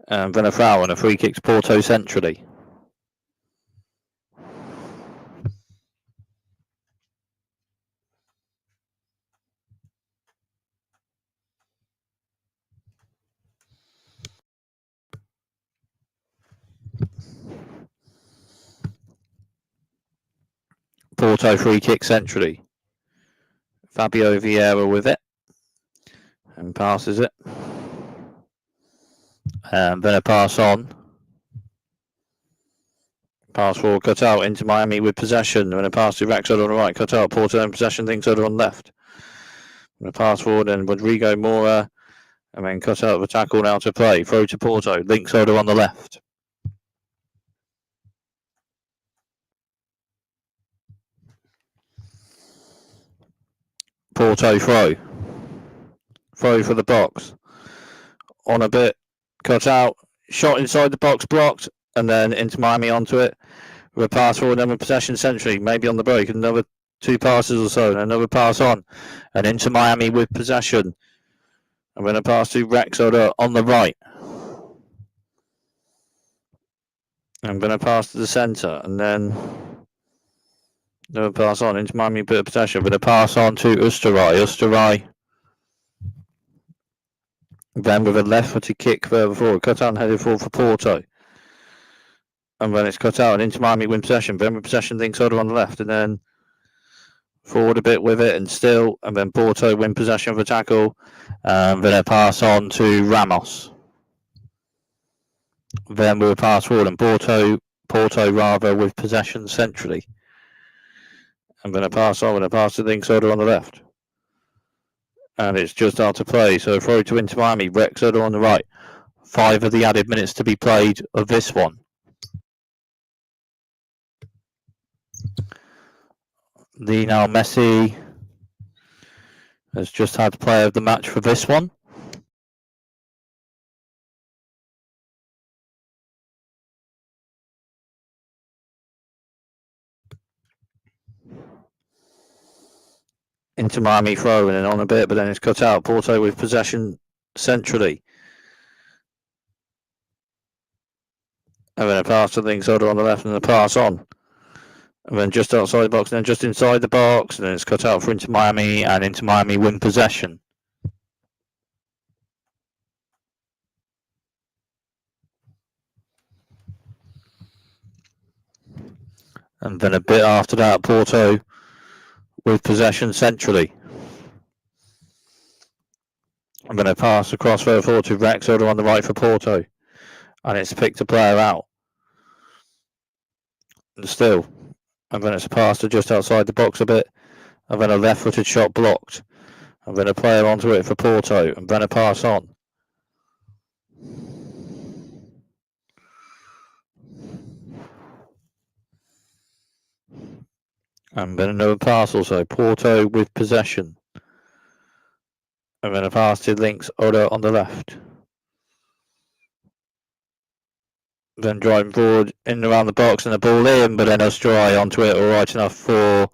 And then a foul and a free kick to Porto centrally. Porto free kick centrally. Fabio Vieira with it. And passes it. And then a pass on. Pass forward, cut out into Miami with possession. And a pass to Rex Odo on the right. Cut out, Porto in possession, Links Odo on the left. And a pass forward and Rodrigo Mora. And then cut out the tackle now to play. Throw to Porto. Links Odo on the left. Porto throw. Throw for the box. On a bit. Cut out. Shot inside the box, blocked. And then into Miami onto it. With a pass forward, then with possession centrally. Maybe on the break. Another 2 passes or so, and another pass on, and into Miami with possession. I'm going to pass to Rex Oda on the right. I'm going to pass to the centre, and then another pass on into Miami with possession. I'm going to pass on to Usterai. Then with a left-footed kick further forward, cut out and headed forward for Porto. And then it's cut out and into Miami win possession. Then with possession, links Oda on the left, and then forward a bit with it and still, and then Porto win possession of the tackle, and then a pass on to Ramos. Then we'll pass forward and Porto rather with possession centrally. I'm going to pass on and a pass to Links Oda on the left. And it's just out of play, so throw to Inter Miami, Rex Oda on the right. 5 of the added minutes to be played of this one. Lionel Messi has just had player of the match for this one. Into Miami throw and then on a bit, but then it's cut out. Porto with possession centrally. And then a pass to Links Oda on the left and a pass on. And then just outside the box, and then just inside the box, and then it's cut out for Inter Miami, and Inter Miami win possession. And then a bit after that, Porto with possession centrally. I'm going to pass across further forward to Rex Oda on the right for Porto. And it's picked a player out. And still, and then it's a pass to just outside the box a bit. And then a left-footed shot blocked. And then a player onto it for Porto. And then a pass on. And then another pass also. Porto with possession. And then a pass to Links Oda on the left. Then driving forward in around the box and the ball in, but then Usterai onto it, all right enough for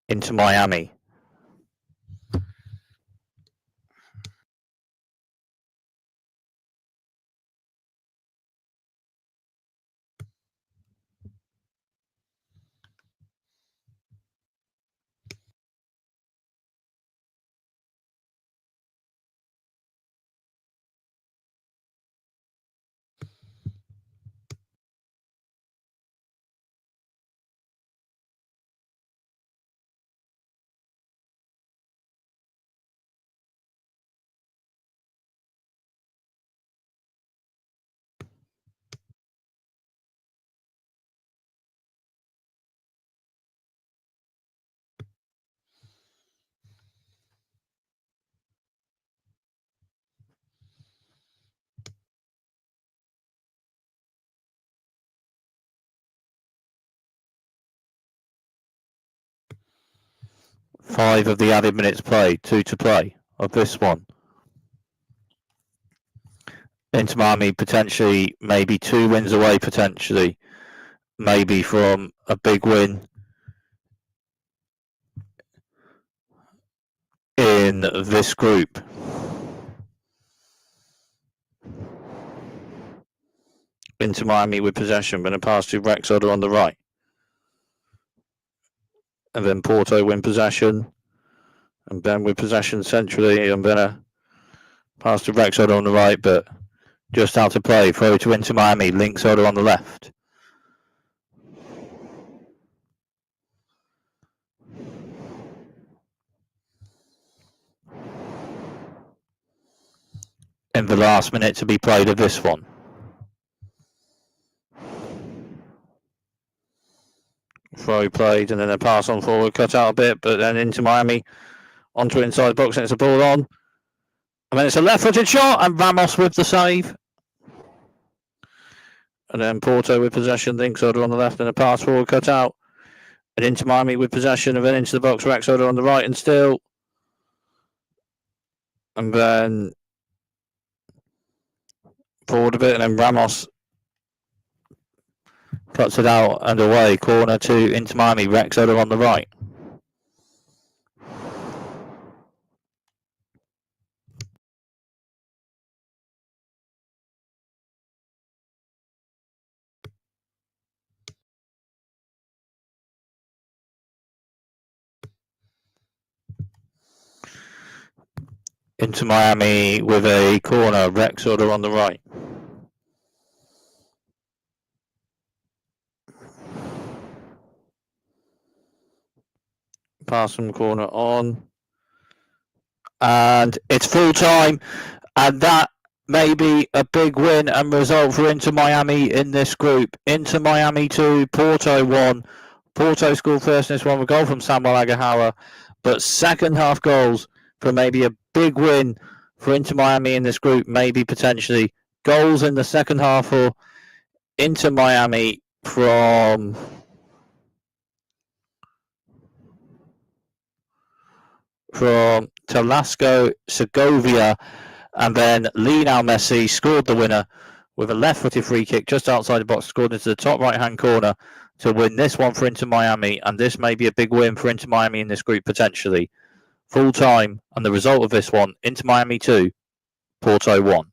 Inter Miami. Five of the added minutes played, 2 to play of this one. Inter Miami potentially maybe 2 wins away potentially, maybe from a big win in this group. Inter Miami with possession, going to pass to Rex Oda on the right. And then Porto win possession. And then with possession centrally, I'm going to pass to Rex Oda on the right, but just out of play. Throw to Inter Miami, Links Oda on the left. In the last minute to be played of this one. Throw played and then a pass on forward, cut out a bit, but then into Miami, onto inside the box and it's a ball on. And then it's a left-footed shot and Ramos with the save. And then Porto with possession, Links Oda on the left and a pass forward, cut out. And into Miami with possession and then into the box, Rex Oda on the right and still. And then forward a bit and then Ramos cuts it out and away. Corner to Inter Miami, Rex Oda on the right. Inter Miami with a corner. Rex order on the right. Pass from corner on. And it's full time. And that may be a big win and result for Inter Miami in this group. Inter Miami 2, Porto 1. Porto scored first in this one with a goal from Samuel Agahara. But second half goals for maybe a big win for Inter Miami in this group, maybe potentially. Goals in the second half for Inter Miami from Talasco Segovia, and then Lionel Messi scored the winner with a left-footed free kick just outside the box, scored into the top right-hand corner to win this one for Inter Miami, and this may be a big win for Inter Miami in this group potentially. Full time, and the result of this one, Inter Miami 2, Porto 1.